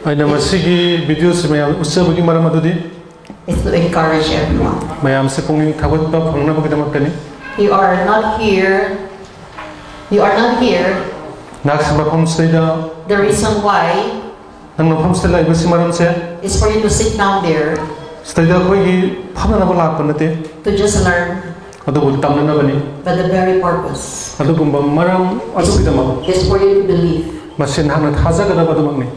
aina masigi video se mayam usabagi maram adudi is to encourage everyone. mayam se pungning thabat pa phangna ba kidamak tani You are not here. nak sa pham staida The reason why nang pham sta lai basi maram se is for you to sit down there staida khoi gi phamna na ba lak pa nate to just learn. adu bul tamna na bani But the very purpose adu gumba maram adu kidamak is for you to believe masin hana thaja kada ba dumak ni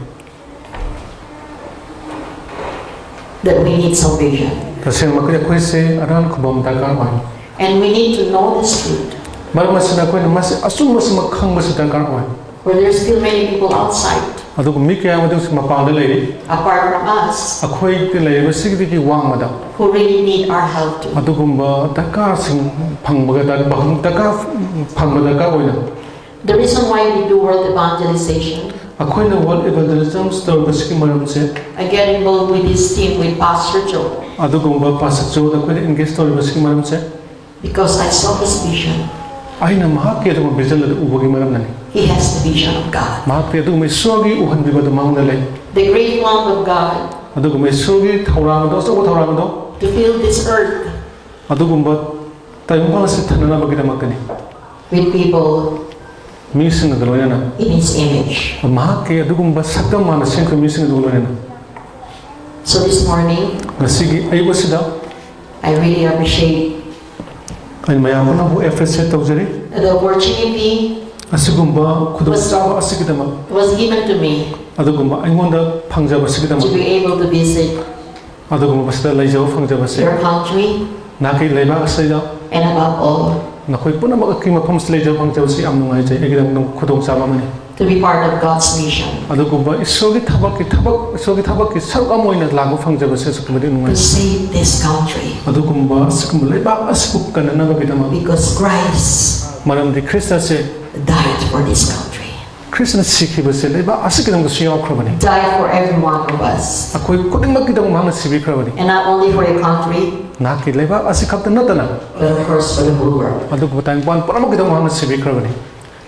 that we need salvation. tasen makya khoi se aran khubam dakar ba And we need to know this truth. mar masina khoi na mas asum mas makhang mas dakar ba For there's still many people outside, adu mi kya ma du mapa da lai apart from us, akhoi te lai ba sig ki wang ma da who really need our help too. adu gumba dakar sing phangba da bahum dakar phangba dakar oina The reason why we do world evangelization, akhoi na world evangelism store ba sig maram se I get involved with this team with Pastor Joe adu gumba pastor jo da khoi engage store ba sig maram se because I saw his vision. aina ma ke du vision la ubagi maram nani He has the vision of God. ma ke du me sogi uhan bi ba da mang na lai The great love of God adu gumba sogi thorang do so thorang do to fill this earth adu gumba tayong ba se thanana ba kida makani with people mi sing da loina na in His image. ma ke adu gumba sakam ma na sing ko mi sing da loina na So this morning, ngasigi ai ba sida I really appreciate ai mayam na bu effort set tawjari the opportunity asigumba khudum sawa asigidama was given to me adugumba aingonda phangjaba asigidama to be able to visit adugumba basda laijaw phangjaba se your country, nakai laiba asida and above all, nakoi puna makki mafam laijaw phangjaba se am nungai jai egidam nung khudum sawa mani to be part of God's mission, adugumba isogi thabak ki sark amoina lagu phangjaba se sukmadi nungai to save this country, adugumba sikum laiba asuk kanana ba bidama because Christ maram di krista se died for this country, krista sikhi ba se laiba asikidam ko siyaw khrabani died for every one of us, akoi kuding makidam mangna sibi khrabani and not only for your country, naki laiba asikapta natana but of course for the whole world. adugumba tang ban pura makidam mangna sibi khrabani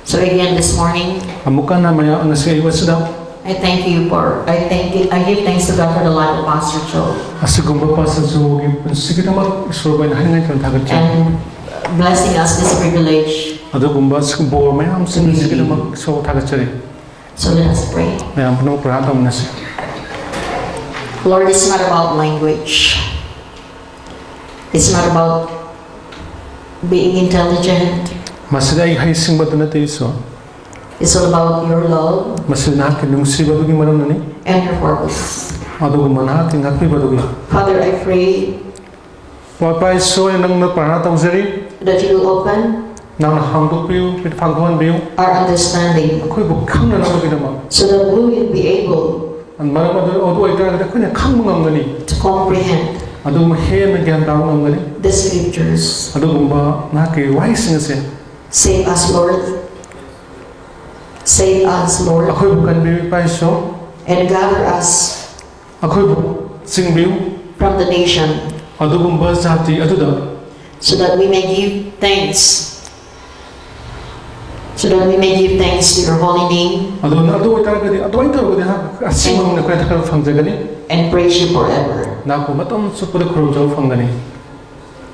So again, this morning, amukana maya angasi iwasida I give thanks to God for the life of Pastor Joe asigumba pasajo gi sigidama sorbain hangai kan thagat and blessing us this privilege. adugumba sigbo mayam sigidama so thagat chari So let us pray. mayam no prata munasi Lord, it's not about language. It's not about being intelligent. masida ai hai singbadana te so It's all about your love masina ke nungsi badugi maram nani and your purpose. adugumba na ke ngakpi badugi Father, I pray papai so nang na prana tawjari that you will open nang hangdu piu pit phangwan biu our understanding khoi bu khangna na bagidama so that we will be able an maram adu odu aita ga khoi khang ngangani to comprehend adugumba he na gyan daw ngangani the scriptures. adugumba na ke wise se Save us, Lord. Save us, Lord. akhoi bu kan bi pai so And gather us akhoi bu singbiu from the nation adugumba jati aduda so that we may give thanks. So that we may give thanks to your holy name adun adu taragadi adu taragadi ha asimam na kai thakar phangjagani and praise you forever. na ko matam supur khuru jaw phangani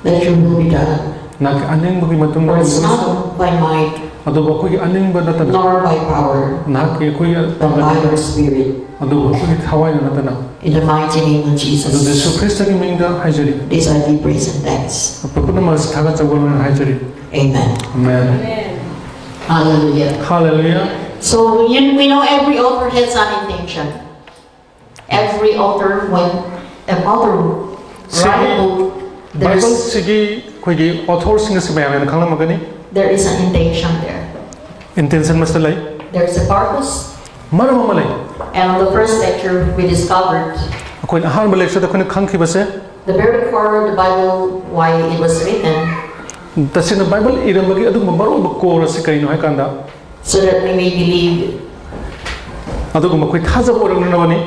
That your will be done. na ke aning bu matum For na it's not by might, adu ba ko aning ba na tan nor by power, na ke ko ya but by your Spirit. adu ko thawai na tan In the mighty name of adu Jesus, Jesu Christ ki mingda haijari this I give praise and thanks. apapuna mas thaga chawal na haijari Amen. amen Hallelujah. hallelujah So we know every author has an intention. Every author, when an author writes a book, Bible sigi khoi author sing se bayam na khangla magani there is an intention there. intention mas lai There is a purpose. maram malai And on the first lecture, we discovered khoi ahan ba lecture da khoi khangki base the very core of the Bible, why it was written, tasina Bible irambagi adu maro ba ko ra se kai no ha kanda so that we may believe adu ko khoi thaja orang na bani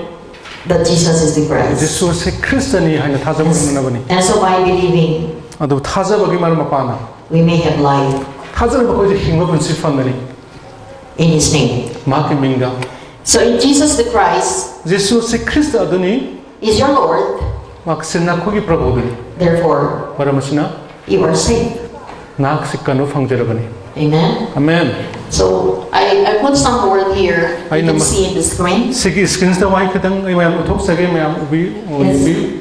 that Jesus is the Christ. Jesu se Christani haina thaja orang na bani And so by believing, adu thaja bagi mar mapana we may have life thaja ba ko je hingba bunsi fangani in His name. ma ke minga So if Jesus the Christ 예수 크리스도 아더니 is your Lord, 막신나 코기 프로보더니 therefore 바라마시나 you are saved. 나학식간호 방제라버니. Amen. 아멘. So I put some word here. You can see in the screen. Sigi screensta 와이 kadang mayam utok sagi mayam ubi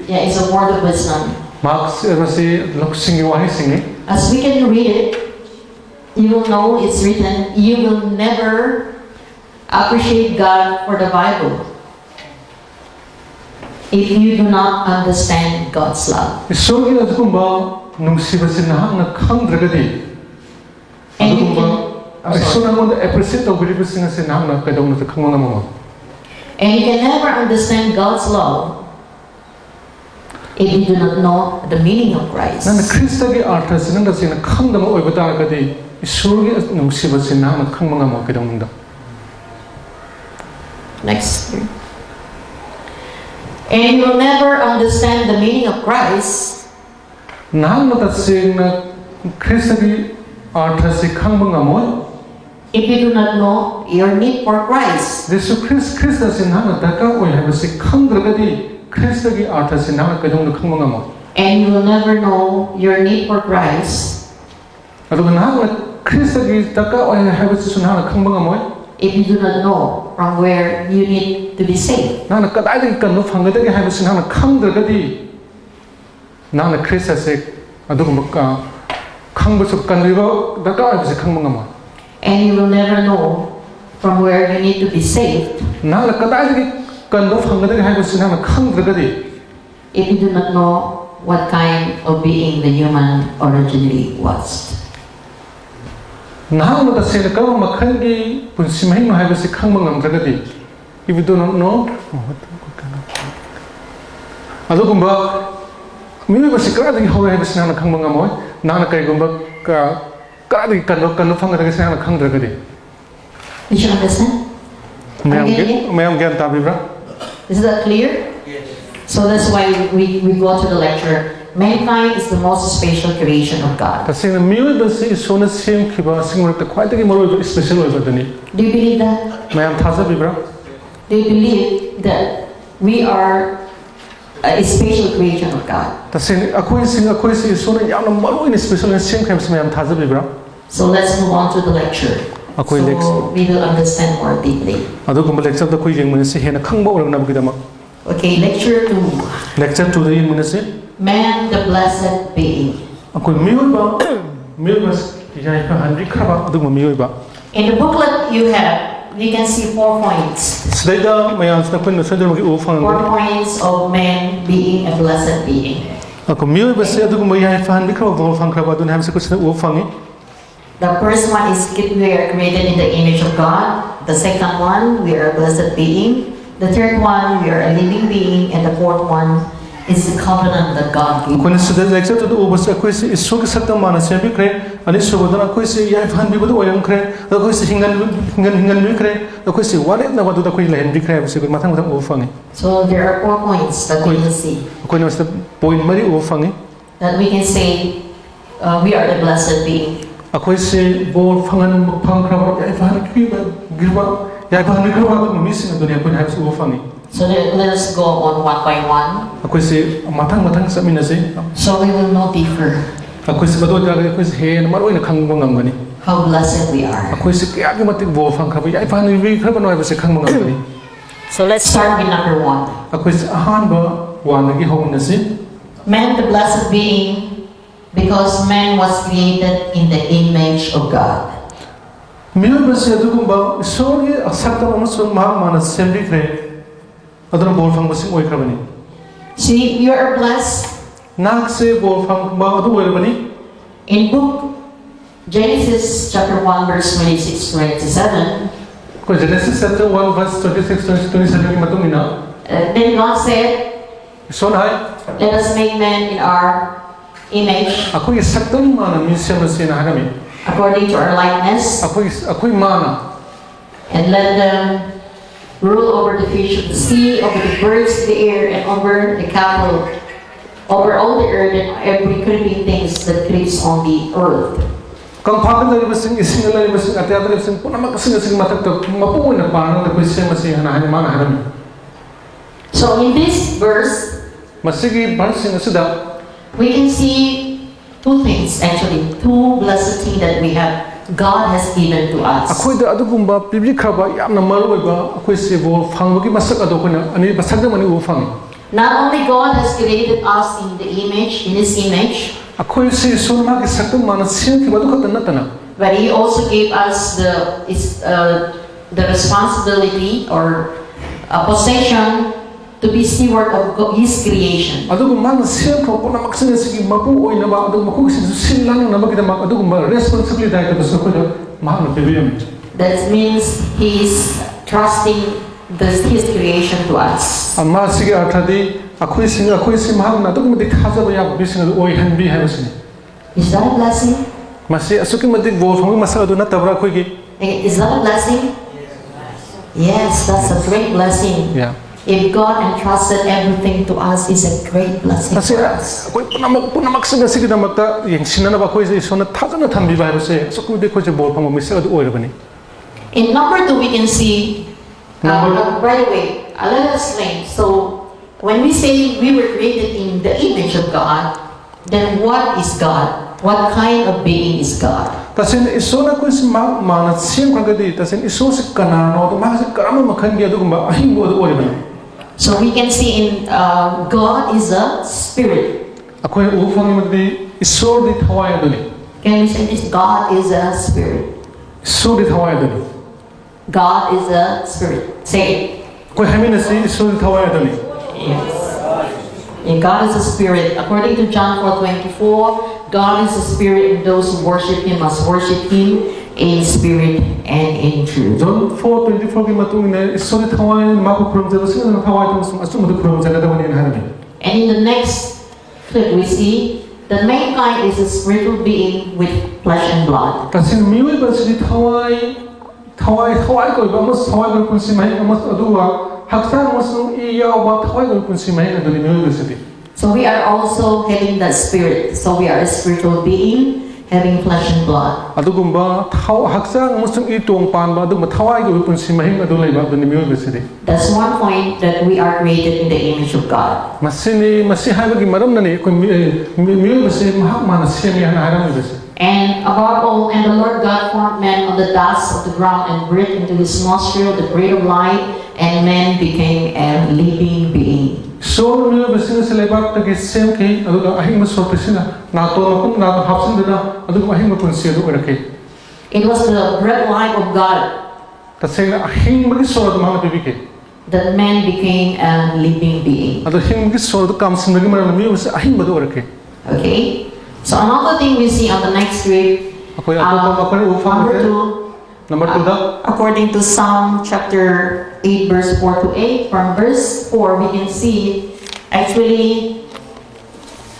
Yeah, it's a word of wisdom. Max rasi loksingi wahi singi. As we can read it, you will know it's written. You will never appreciate God for the Bible if you do not understand God's love. Sogi na tukumba nungsibasin na hang na kang dragadi. And you can, So na mo appreciate of believers na sin hang na kadong na kang mga mama. and you can never understand God's love if you do not know the meaning of Christ. Na Kristagi artha sin na sin kang da mo oibata kadi sogi nungsibasin na hang na kang mga mo kadong na. Next. And you will never understand the meaning of Christ Nang matasin na Kristagi artha si kang mga mo. if you do not know your need for Christ. 예수 크리스다 sin hang na daka oy ha si kang dragadi Kristagi artha sin hang na kadong na kang mga mo. And you will never know your need for Christ Adugan hang na Kristagi daka oy ha si sun hang na kang mga mo. if you do not know from where you need to be saved. 나는 까다리 까 노팡가되게 하면서 나는 강들거디 나는 크리스에 아두고 뭐까 강부석 간리고 나가 하면서 강망가마 And you will never know from where you need to be saved 나는 까다리 까 노팡가되게 하면서 나는 강들거디 if you do not know what kind of being the human originally was. 나하고도 세가 막한기 분심행 하면서 강망감들거디 if you do not know 아두고 뭐 미미버시 까다리 하고 하면서 나는 강망가마 나는 그리고 까 까다리 까 노팡가되게 나는 강들거디 Did you understand? 매am ज्ञान ताबिब्रा Is that clear? Yes. So that's why we go to the lecture. Mankind is the most special creation of God. 다시는 미워버시 손에 심 키바 생물 때 과대기 뭐로 스페셜 오거든요. Do you believe that? 매am 타서 비브라 Do you believe that we are a special creation of God? 다시는 아코이시 손에 야나 뭐로 인 스페셜 심 캠스 매am 타서 비브라 So let's move on to the lecture. 아코이 렉스 So we will understand more deeply. 아도 그 렉처도 코이 쟁문에서 해나 강보 오르나 보기다마 Okay, lecture 2. lecture 2의 문에서 Man, the blessed being. 아코이 미워버스 이자이파 한리 크라바 아도 뭐 미워바 In the booklet you can see 4 points. 스데이다 매am 스나콘 선들목이 4 오팡 points of man being a blessed being. 아코 미워버스 아도 뭐 이자이파 한리 크라바 오팡 크라바도 함스 코스나 오팡이 The first one is we are created in the image of God. The second one, we are a blessed being. The third one, we are a living being. And the fourth one is the covenant that God gave. कोने सुधर lecture तो ओबस कोई से इसो के सत्ता मानस है भी करे अनि सोबदना कोई से याय फान भी बदो वयम करे तो कोई से हिंगन भी करे तो कोई से वाले ना बदो कोई लहन भी करे से माथां माथां ओ फांगे So there are 4 points that we can see. कोई ने मतलब पॉइंट मरी ओ फांगे That we can say we are the blessed being. कोई से बोल फांगन फांग खराब याय फान की गिरवा याय फान गिरवा तो मिसिंग दुनिया कोई है ओ फांगे So let us go on one by one. कोई से माथां समिन से So we will know deeper कोई से बदो जागे कोई से हे नमर ओइन खंग बंगम Ghani how blessed we are. कोई से क्या के मत बोल फांग खराब याय फान भी खराब नय बसे खंग बंगम Ghani So let's start with number 1. कोई से आहान बा वानगी होन से Man, the blessed being, because man was created in the image of God. 미워버스 아두고바 소리 악삭다 엄청 막 많은 셈비크레 아두나 볼팡 버싱 오이크라바니 See, you are blessed. 낙세 볼팡 바 아두 오이라바니 In book Genesis chapter 1 verse 26-27, 그 Genesis chapter 1 verse 26-27이 맞동이나 then God said, 손하이 let us make man in our image, 아코이 삭던 많은 미시아버스이나 하나미 according to our likeness, 아코이 많아 and let them rule over the fish of the sea, over the birds of the air, and over the cattle, over all the earth, and every creeping things that creeps on the earth. Kangfakan dari basing ising lari basing ati-ati basing pun nama kasing kasing matak tu mapu na parang na kuisya masih hana mana haram. So in this verse, Masigi basing sudah we can see two things actually, two blessed things that we have. God has given to us. Aku itu adu gumba bibli keraba ya na malu ba aku isi bol fang bagi masak adu aku na ani masak dah mani ufang. Not only God has created us in the image, in His image, Aku isi sunma ki saktu mana siang ki batu kata na. but He also gave us the responsibility or a possession to be steward of His creation. Adu gumba na siang kau pun nama kasing segi mapu oi na ba adu maku isi silang na ba kita mak adu gumba responsibility dah kita besok kita mahal bebem. That means He is trusting His creation to us. Amma sige arthadi aku isi mahal na adu gumba dikhaja ba ya bising adu oi hanbi hai usini. Is that a blessing? Masih asuki madik bol fang masak adu na tabra koi ki. Is that a blessing? Yes, that's a great blessing. Yeah. If God entrusted everything to us, it's a great blessing Kasi for us. aku pun nama kasing kasi kita makta yang sinan apa aku isi sona thaja na thambi ba hai so aku dekho je bol fang masak adu oi rabani. In number 2, we can see, right away, let us explain. So, when we say we were created in the image of God, then what is God? What kind of being is God? Tasin iso na ko isi mana siang kagadi tasin iso si kanano to mahal si karama makan dia adu gumba ahing adu oi rabani. So, we can see in God is a spirit. Aku yang ufang mati iso di thawai adu ni. Can we say this? God is a spirit. Iso di thawai adu ni. God is a spirit. Say it. Aku hami nasi iso di thawai adu ni. Yes. And God is a spirit. According to John 4:24, God is a spirit, and those who worship Him must worship Him in spirit and in truth. John 4:24 ki matung ne iso di thawai maku kurum jaba sing na thawai tu asu mudu kurum jaga da wani na. And in the next clip, we see that mankind is a spiritual being with flesh and blood. Tasin miwi ba si thawai ko ba mas thawai ko kun si mai mas aduwa haksan mas iya ba thawai ko kun si mai adu ni miwi ba si. So we are also having that spirit. So we are a spiritual being having flesh and blood. Adu gumba thaw haksan mas i tong pan ba adu ma thawai ko kun si mai adu lai ba adu ni miwi ba si. That's one point, that we are created in the image of God. Masini hai ba ki maram na ni ko miwi ba si mahak mana siang ya na haram ba si. And above all, and the Lord God formed man on the dust of the ground and breathed into his nostril the breath of life, and man became a living being. So miwi ba si sa lebak ta ki sem ki adu da ahing ma so pisina na to na kun na hapsin da adu ahing ma kun si adu ora ki. It was the breath life of God Tasing na ahing ma ki so adu ma bibi ki. that man became a living being. Adu ahing ma ki so adu kam sin ma ki maram miwi ba si ahing ba adu ora ki. Okay? So another thing we see on the next grade, Ako ya to pa number 2 da. according to Psalm chapter 8 verse 4 to 8, from verse 4 we can see actually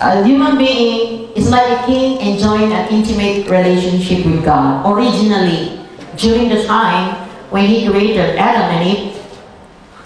a human being is like a king enjoying an intimate relationship with God. Originally, during the time when He created Adam and Eve,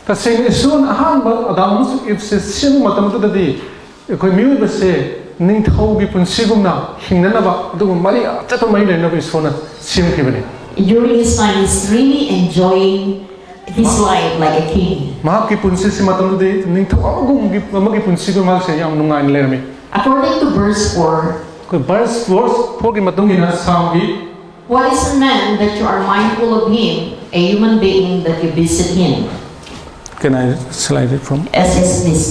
Tasing isun ahan ba adam mus if se sin matam to di ko miwi ba se ning thau gi pun sigum na hingna na ba adu mari ta to mai le na ba isona sim ki bani. during his time, he's really enjoying his life like a king. Ma ki pun si matam to di ning thau agum gi ma gi pun sigum ma se yam nungai le mi. According to verse 4, Ko verse 4 gi matung ina sam gi what is a man that you are mindful of him, a human being that you visit him? can I slide it from As is this.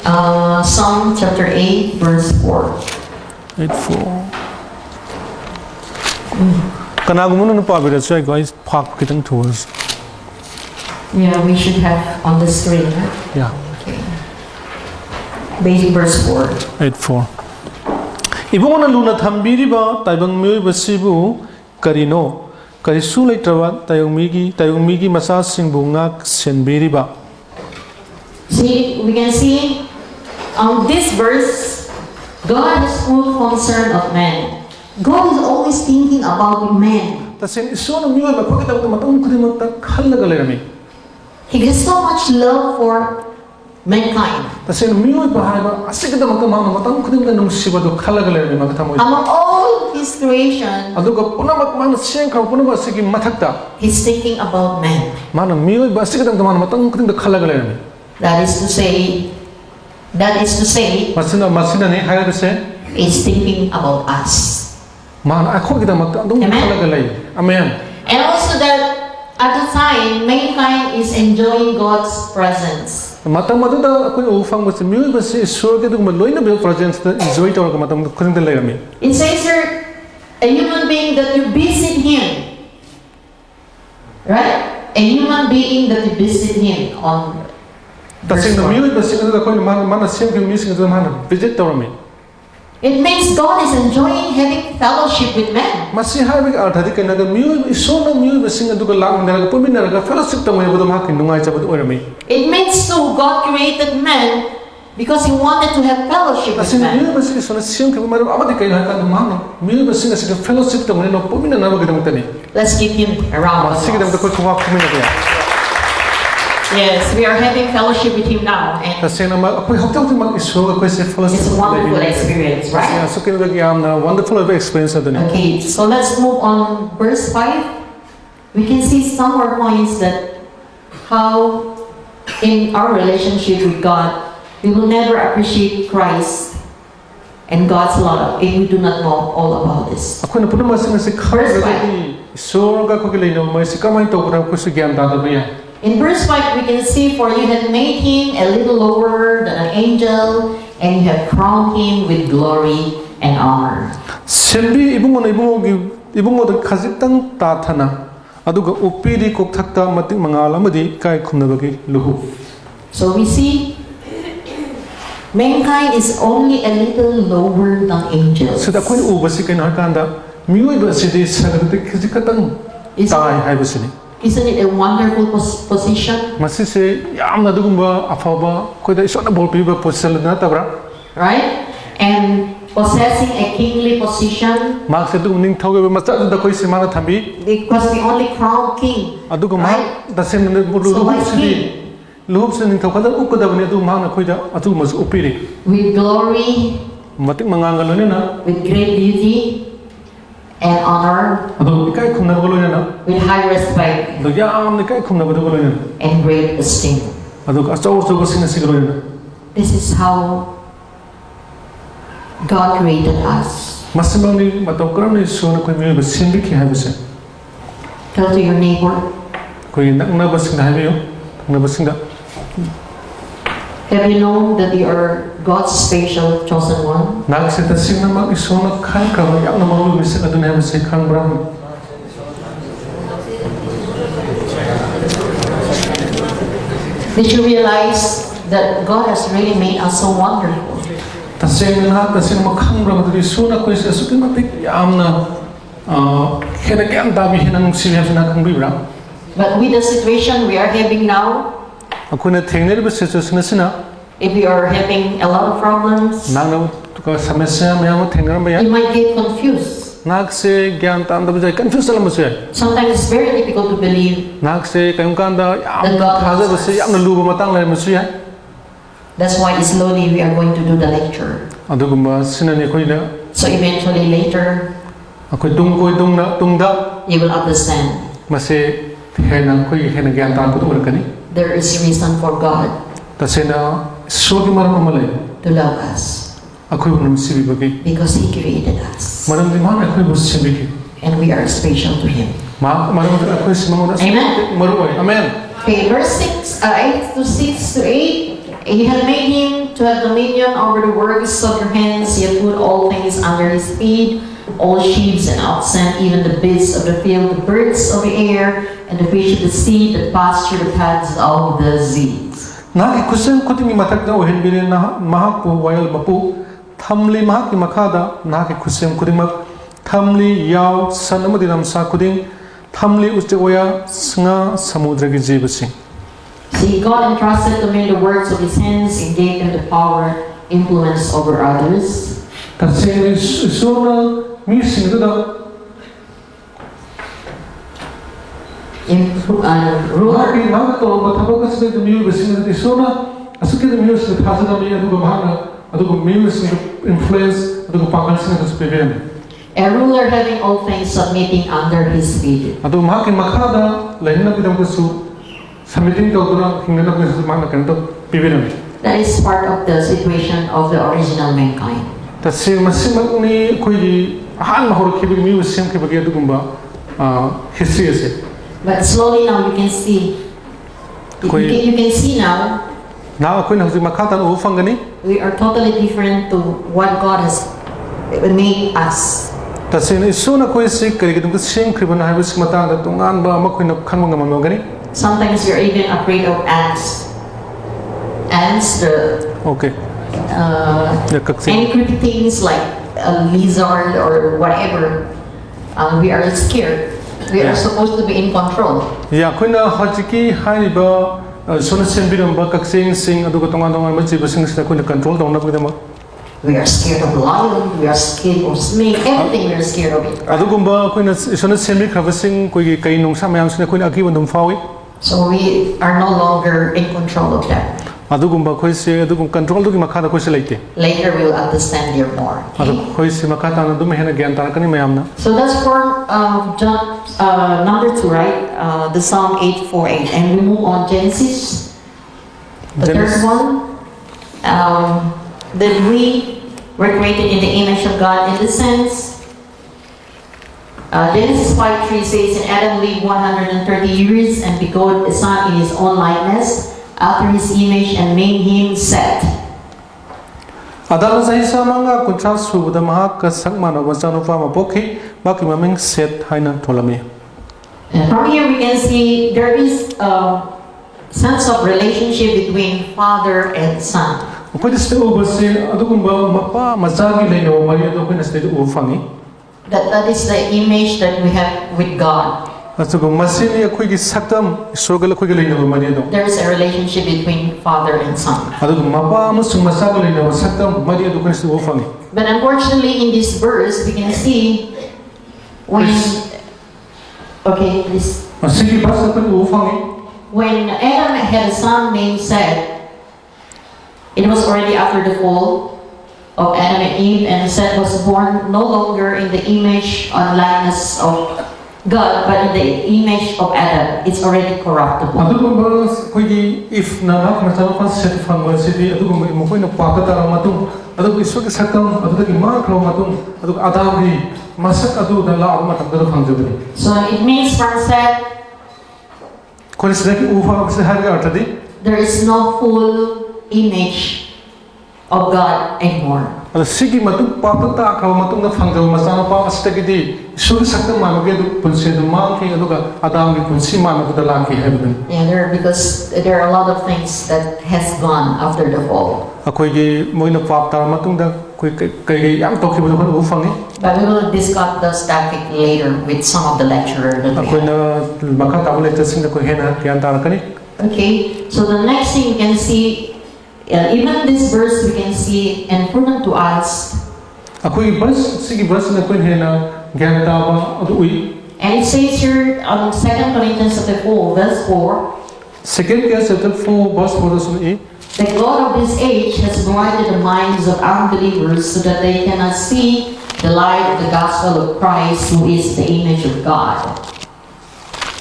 Psalm chapter 8, verse 4. 8:4 kana gumun nu pa bi da chai guys phak kitang tours. Yeah, we should have on the screen. Huh? Yeah. Okay. Basic verse 4. 8:4 Ibong na luna thambiri ba taibang miwi basibu karino karisu leitraba tayong migi masa singbu ngak senbiri ba. See, we can see on this verse, God is full concern of man. God is always thinking about man. Tasin iso na miwi ba pakita ko matong kudimot ta khalaga lerami. He has so much love for mankind. Tasin miwi ba hai ba asik da matong matong kudimot nung siba do khalaga lerami magtamo. Among all all His creation, aduga punamak mana siangkha punamak asigi mathakta He's thinking about man. mana mioi basigidam mana matang kuding da khalaga lerami That is to say, masina ni hairase He's thinking about us. mana akhogida mak adum khalaga lay amen. And also that at the time, mankind is enjoying God's presence. matam maduda akoi ufang basi mioi basi sorge dugma loina be presence da enjoy tawra matam kuding da lerami. It says here, a human being that you visit him, right? A human being that you visit him on. Tasing na mioi basi kada koi mana siangkha mising da mana visit tawrami. It means God is enjoying having fellowship with man. Masih hai bagi arthadi kena ga mioi isona mioi basi aduga lang nera ga pumina ga fellowship tamai bodam hakin nungai chabad orami. It means too God created man because He wanted to have fellowship with Asin man. mioi basi isona siangkha maram amadi kai ha ka mana mioi basi na siga fellowship tamai no pumina na bagi damtani. Let's give Him a round of Masih kita applause. koi kuwa kumina dia. Yes, we are having fellowship with Him now, and Tasing na mag akoi hokta hokta mag iso akoi se fellowship. it's a wonderful experience, right? Yeah, so kini bagi amna wonderful experience adani. Okay, so let's move on. Verse 5. We can see some more points that how in our relationship with God, we will never appreciate Christ and God's love if we do not know all about this. Akoi na puno masing se khara bagi iso ga ko gilay no mai se kamai to kora ko se gyam da da baya. In verse 5, we can see, for you have made him a little lower than an angel, and you have crowned him with glory and honor. Sembi ibungo da khajitang ta thana aduga upidi kok thakta matik mangal amadi kai khumnabagi luhu. So we see mankind is only a little lower than angels. Sida koi ubasi kai na kanda mioi basi de sagati khajikatang tai hai basini. Isn't it a wonderful position? Masi se yamna dugumba afaba koi da isona bol piba position na tabra. Right? And possessing a kingly position, Mak se dum ning thoge macha da koi se mana thambi because the only crowned king. aduga Right? ma da se ne bulu So like se luhub se ning thokada ukada bani adu ma na koi da atu mas upiri With glory, matik mangangal ne na with great beauty and honor, adu kai khumna bolo ne na with high respect adu yam ne kai khumna bolo ne and great esteem. adu ka chaw chaw sing sigro ne This is how God created us. masimani mataw karam ne so na koi me basimbi ki ha base Tell to your neighbor, koi nak na basing na ha yo na basing da have you known that you are God's special chosen one? nak se ta sing na mak iso na khai ka ya na ma lu se adu ne base khang bra Did you realize that God has really made us so wonderful? ta sing na ta sing ma khang bra ma so na koi se su ki matik yam na khena kyam da bi hinang si ya na khang bi bra But with the situation we are having now, akuna thengner ba situation sina if we are having a lot of problems, nang na ka samasya me am thengner ba ya you might get confused. nak se gyan tan da bajai confuse la ma se Sometimes it's very difficult to believe. nak se kayong kan da yam khaja ba se yam na lu ba matang la ma su ya That's why slowly we are going to do the lecture. aduguma sina ne koi na So eventually later, akoi dung koi dung na tung da you will understand ma se hena koi hena gyan tan ko ur kani there is reason for God ta se na so ki maram amalai to love us, akoi unum sibi bagi because He created us maram di man akoi bus sibi ki and we are special to Him. ma maram akoi simang na Amen. maru oi amen. Okay, verse 8 to 6 to 8. He had made him to have dominion over the works of your hands. He had put all things under his feet, all sheep and oxen, even the beasts of the field, the birds of the air, and the fish of the sea that pass through the paths of the seas. Na ki kusem kutingi matak da ohen bire na mahak po wayal mapu thamli mahak ki makada na ki kusem kudimak thamli yaw sanamadi namsa kuding thamli uste oya snga samudra ki jibasi. See, God entrusted to men the works of his hands and gave them the power, influence over others. Kasi sona mi singda Ruler. mahak to mathabak kasi mi basing da sona asuki da mi sing thasa da mi adu mahana adu mi sing influence adu pangal sing da spevem. A ruler having all things submitting under his feet. adu ma ki makhada lainna bidam ko su submitting to dura hingna ko su ma na kan to pibiram That is part of the situation of the original mankind. ta se masim ni koi di han ma hor ki bi mi usem ki bagi adu gumba history ase But slowly now you can see. You can see now. na koi na hu makhata o fangani We are totally different to what God has made us. ta se ni su na koi se kari gidum ko sem kribana ha bis mata da tungan ba ma koi na khan ma ngam gani Sometimes you're even afraid of ants. Ants, okay any things like a lizard or whatever. We are scared. We are supposed to be in control. ya koi na hajiki hai ba sona sem biram ba kaksing sing adu ko tungan tungan ma chi ba sing sa koi na control dong na ba dama We are scared of lion, we are scared of snake, everything we are scared of it. adu gumba koi na sona sem bi khavasing koi gi kai nong sa mayam sina koi na aki bandum fawi So we are no longer in control of that. adu gumba koi se adu gum control du gi makha da koi se laite Later we will understand here more. adu Okay? koi se makha ta na dum hena gyan tar kani mayam na So that's for John, number 2, right? The Psalm 8:4-8. And we move on Genesis. The Genesis. third one, that we were created in the image of God in the sense. Genesis 5:3 says, and Adam lived 130 years and begot a son in his own likeness, after his image, and named him Seth. adana sai sa manga kuntra su da maha ka sakma na wa chanu fa ma pokhi ba ki maming set haina tholami And from here we can see there is a sense of relationship between father and son. koi dis te over se adu gumba mapa macha gi leino mari adu koi na ste u fangi That is the image that we have with God. atu gum masini koi gi saktam sogal koi gi leino mari adu There is a relationship between father and son. adu gum mapa amasung macha gi leino saktam mari adu koi na ste u fangi But unfortunately in this verse we can see when please. masigi basa koi u fangi When Adam had a son named Seth, it was already after the fall of Adam and Eve, and Seth was born no longer in the image or likeness of God, but in the image of Adam. It's already corruptible. adu gumba koi gi if na na na chanu fa set fangwa sidi adu gumba mo koi na pa ka tar matung adu isu gi saktam adu gi ma khlo matung adu adam gi masak adu da la ma tam da fangjabani So it means from Seth, koi se ki u fa se har ga artadi there is no full image of God anymore. adu sigi matung pa ta khlo matung da fangjab ma chanu pa asta gi di isu gi saktam ma ge du punse du ma ki adu ga adam gi punsi ma ma da la ki heaven Yeah, because there are a lot of things that has gone after the fall. akoi gi moina pap tar matung da koi kai yang to ki bu ko u fangi But we will discuss this topic later with some of the lecturer that we akoi have. na makha ta le ta sing da koi hena kyan tar kani Okay, so the next thing you can see, even this verse we can see important to us. akoi bas sigi bas na koi hena gyan ta ba adu ui And it says here on 2 Corinthians chapter 4, verse 4, second case chapter 4 verse 4 sun e the God of this age has blinded the minds of unbelievers so that they cannot see the light of the gospel of Christ, who is the image of God.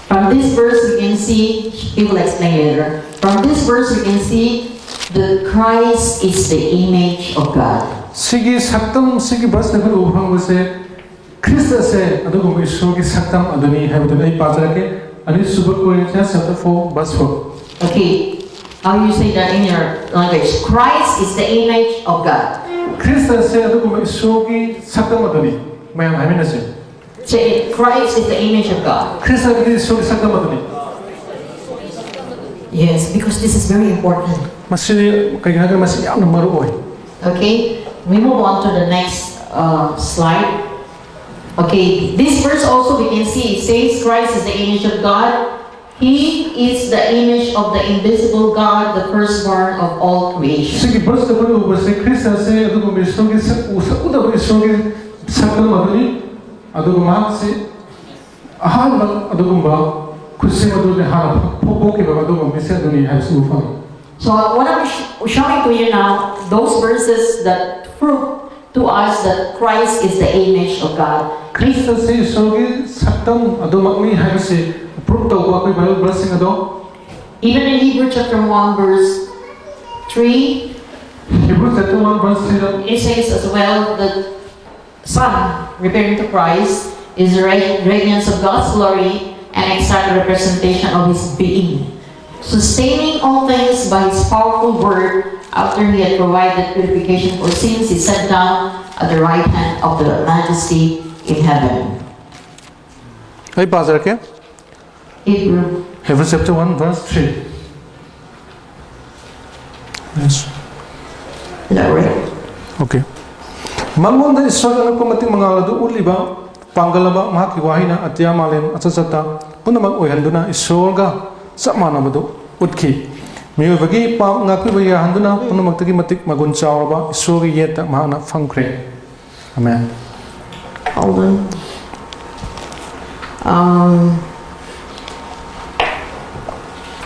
From this verse we can see, he will explain later. From this verse we can see that Christ is the image of God. sigi saktam sigi bas na ko u hang se krista se adu ko isu gi saktam aduni ha bu dai pa jara ke ani subot ko chapter 4 verse 4 Okay, how you say that in your language? Christ is the image of God. krista se adu ko isu gi saktam aduni mayam ha mina se Say Christ is the image of God. krista gi isu gi saktam aduni Yes, because this is very important. masi kai ga masi yam na maru oi Okay, we move on to the next slide. Okay, this verse also we can see, it says Christ is the image of God. He is the image of the invisible God, the firstborn of all creation. sigi bas na ko u se krista se adu ko isu gi u da isu gi saktam aduni adu ma se ahal adu ko ba kusi adu ne ha po ki ba adu ko mese aduni ha su fa So what I'm showing to you now, those verses that prove to us that Christ is the image of God. 크리스토스 이소기 삭담 아도막미 하이버시 프로토고 아코이 바이블 블레싱 아도 Even in Hebrew chapter 1 verse 3, 히브리 chapter 1 verse 3 it says as well that Son, referring to Christ, is the radiance of God's glory and exact representation of His being, sustaining all things by His powerful word. After He had provided purification for sins, He sat down at the right hand of the Majesty in heaven. अभी पास रखें Hebrew. Hebrews chapter 1 verse 3 yes Is that right? okay Mangonda Israel ko mating mga lado uliba panggalaba mahaki wahina atya malem atsasata punamag oihanduna isolga samana madu utki miyobagi pa ngakui baya handuna punamag tagi matik magun chawraba isogi yeta mahana fangkre amen Hold on.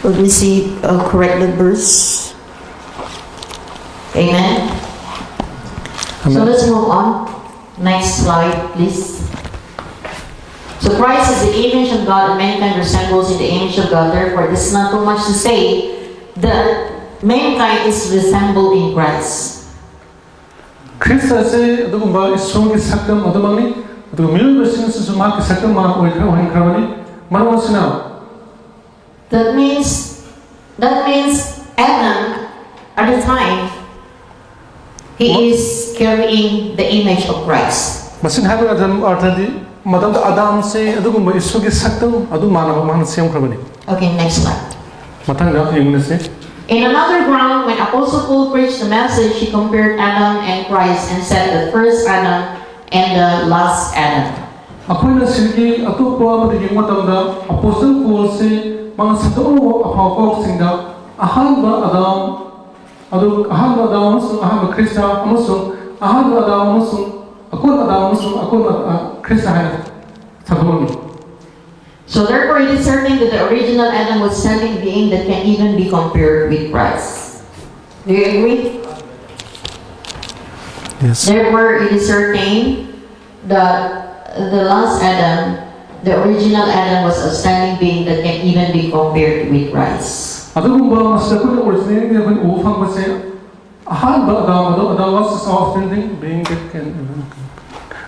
Let me see correct the verse. Amen. So let's move on. Next slide, please. So Christ is the image of God and mankind resembles in the image of God. Therefore, this is not too much to say that mankind is resembled in Christ. 크리스토스의 누군가 이송의 사건 어떠망니 또 밀버싱스 수마키 사건만 오이카 오인카마니 말하시나 That means Adam at the time he is carrying the image of Christ. 마신 하고 아र्थ디 마담 아담세 누군가 이송의 사건 아두 마나 세움크라니 Okay, next slide. 마탕가 영네세 In another ground, when Apostle Paul preached the message, he compared Adam and Christ and said the first Adam and the last Adam. 아코이나 실기 아토포아 마디 영마tamda 아포스톨 폴세 mga sato apokoksinga ahanba adam adu ahanba adam amusung ahanba krista amusung ahanba adam amusung akon krista hay sadomani So therefore, it is certain that the original Adam was standing being that can even be compared with Christ. Do you agree? Yes. Therefore, it is certain that the last Adam, the original Adam, was a standing being that can even be compared with Christ. Adugumba mas dakun originally ni abin ufang base ahanba adam was a standing being that can even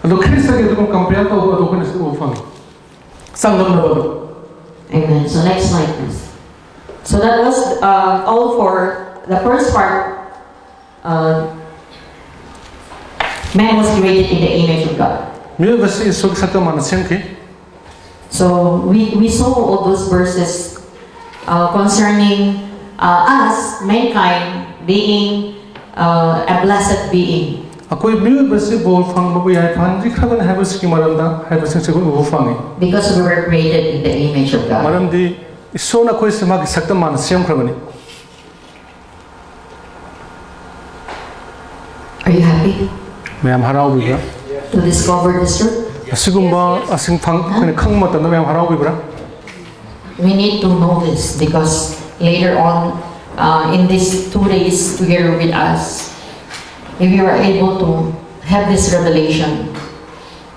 adu krista ke adugum compare to adugum is ufang sangam na bado. Amen. So next slide, please. So that was all for the first part. Man was created in the image of God. Mio base isog sato manasengki. So we saw all those verses concerning us, mankind, being a blessed being. Ako'y mio base bol fang mabuyay panji kaban habis ki maranda habis ng segun ufangi. Because we were created in the image of God. Maram di iso na ko'y samag sakta man siyam krabani. Are you happy Mayam haraw bibra. to discover this truth? Asigumba asing pang kung kang mata na mayam haraw bibra. We need to know this because later on in these 2 days together with us, if you are able to have this revelation,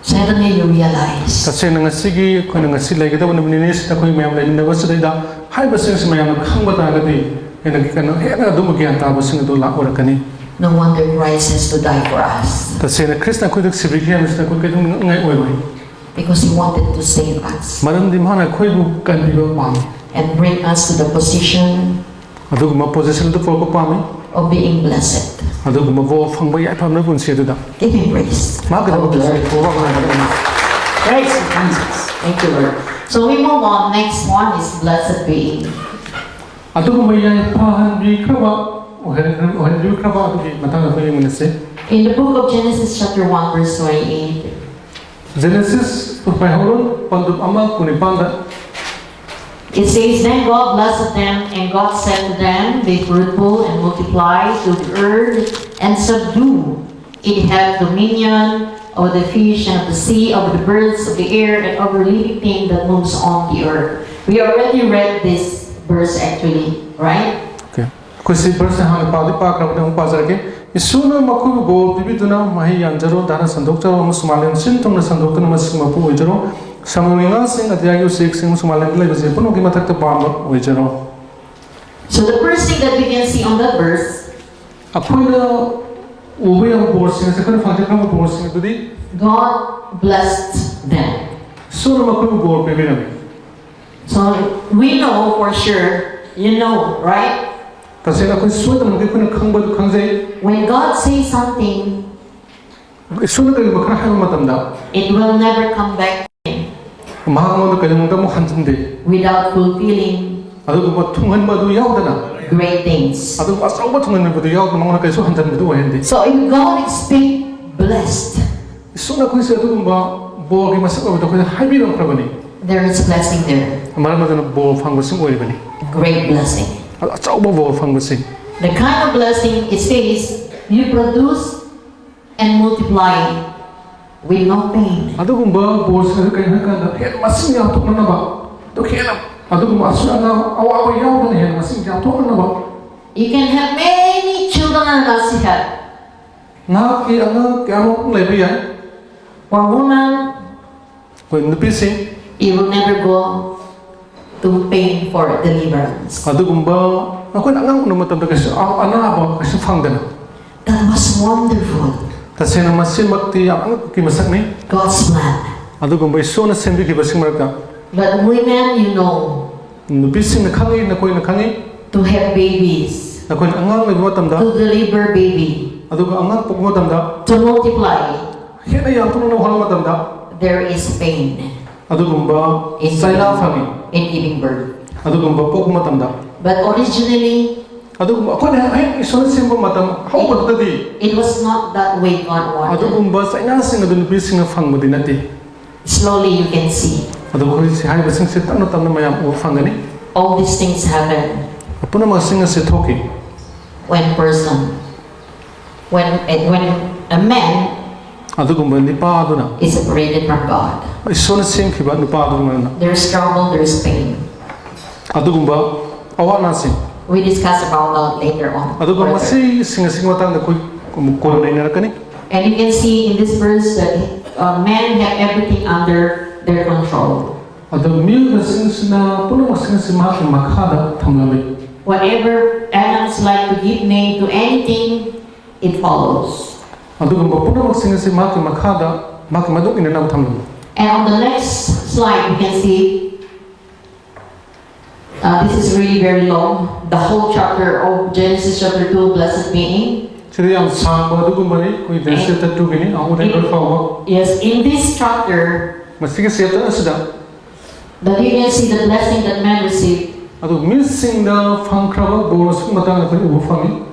suddenly you realize. Kasi nangasigi kung nangasila kita wala maninis na ko'y mayam na nabasa da hay basing sa mayam na kang mata agadi ay nagkano na dumagyan tapos ng dola ora kani. No wonder Christ has to die for us. Kasi na Krista ko'y nagsibigyan mas na ko'y kadung ngay oy. Because He wanted to save us Maram di mana ko'y bukan di ba pam. and bring us to the position Adug ma position to for ko pam. of being blessed. Adug ma vo fang bayay pam na punsiya do da. Give Him praise. Maganda Oh, ko glory. ko wa na. Praise Jesus. Thank you, Lord. So we move on. Next one is blessed being. Adug ma bayay pahan bi kraba ohen bi kraba adug matang ko yung nase. In the book of Genesis chapter 1 verse 28, Genesis pagpahoron pandub ama kunipanda. it says, Then God blessed them, and God said to them, Be fruitful and multiply to the earth and subdue. It have dominion over the fish and of the sea, over the birds of the air, and over living thing that moves on the earth. We already read this verse actually, right? Okay. Kusi verse hang padi pa kra bada pa jar ke isuna makhu go bibiduna mahi yanjaro dana sandok jaro musmalen sin tumna sandok tuna masma pu ojaro samuinga sing adya yu sik sing musmalen le base puno ki mathak ta pa ojaro. So the first thing that we can see on that verse, akoina uwe ang bor sing se kan phang kra bor sing dudi God blessed them. suna makhu go bibiduna. So we know for sure, right? Kasi ako suwat ang mga kangbad kangjay. When God says something, suwat ang mga kanahay matamda. it will never come back to Him Mahang mo kayong mga mo hanjinde. without fulfilling Ado ko tungan ba do yaw dana. great things. Ado ko asaw ba tungan ba do yaw na mga kayo hanjan ba do hindi. So if God is being blessed, Suna ko sa ado ba bo ki masak ba do ko habi lang krabani. there is blessing there. Amara mo do bo phang ba sing oi bani. Great blessing. Asaw ba bo phang ba sing. The kind of blessing it says you produce and multiply with no pain. Ado ko ba bo sa kayo kan hen masing yaw to na ba. To kena ado ko asuna na awa yaw dana hen masing yaw to na ba. You can have many children and as you have. Na ki ang kaya mo le ba yan. For woman, Ko nupi sing you will never go to pain for deliverance. ado gumba ako na ngang no matam kasi ana ba kasi phang dana. That was wonderful. Kasi na masin makti ang ki masak ni God's plan. ado gumba iso na sembi ki basing marka But women, nupi sing na khangi na to have babies, na ko angang na matam da to deliver baby, ado ko angang pok matam da to multiply, hena yang tuno na hol matam da there is pain ado gumba in saila phagi in giving birth. ado gumba pok matam da But originally, ado gumba ko na ay iso na sembo matam how ba di it was not that way God ado wanted. gumba sa ina sing ado nupi sing na phang mo dinati Slowly you can see ado ko si hai basing sit tanno tanno mayam o phangani all these things happen apuna masing se thoki when a man ado gumba ni pa ado na is separated from God. iso na sing ki ba nu pa ado na There's trouble, there's pain. ado gumba awa na sing We discuss about that later on. ado gumba further. si sing matang na ko ko na ina kani And you can see in this verse that men have everything under their control. ado mi na sing na puno masing si ma ki makhada thamlabe Whatever Adam's like to give name to anything, it follows. ado gumba puno masing si ma ki makhada ma ki maduk ina na thamlabe And on the next slide, you can see this is really very long. The whole chapter of Genesis chapter 2, blessed being. siri am sang ba ado gumba ni ko verse ta tu gini ang udah ro fa Yes, in this chapter, masing si ta asda that you can see the blessing that man received. ado mi sing da phang kraba bo sing matang na ko u phang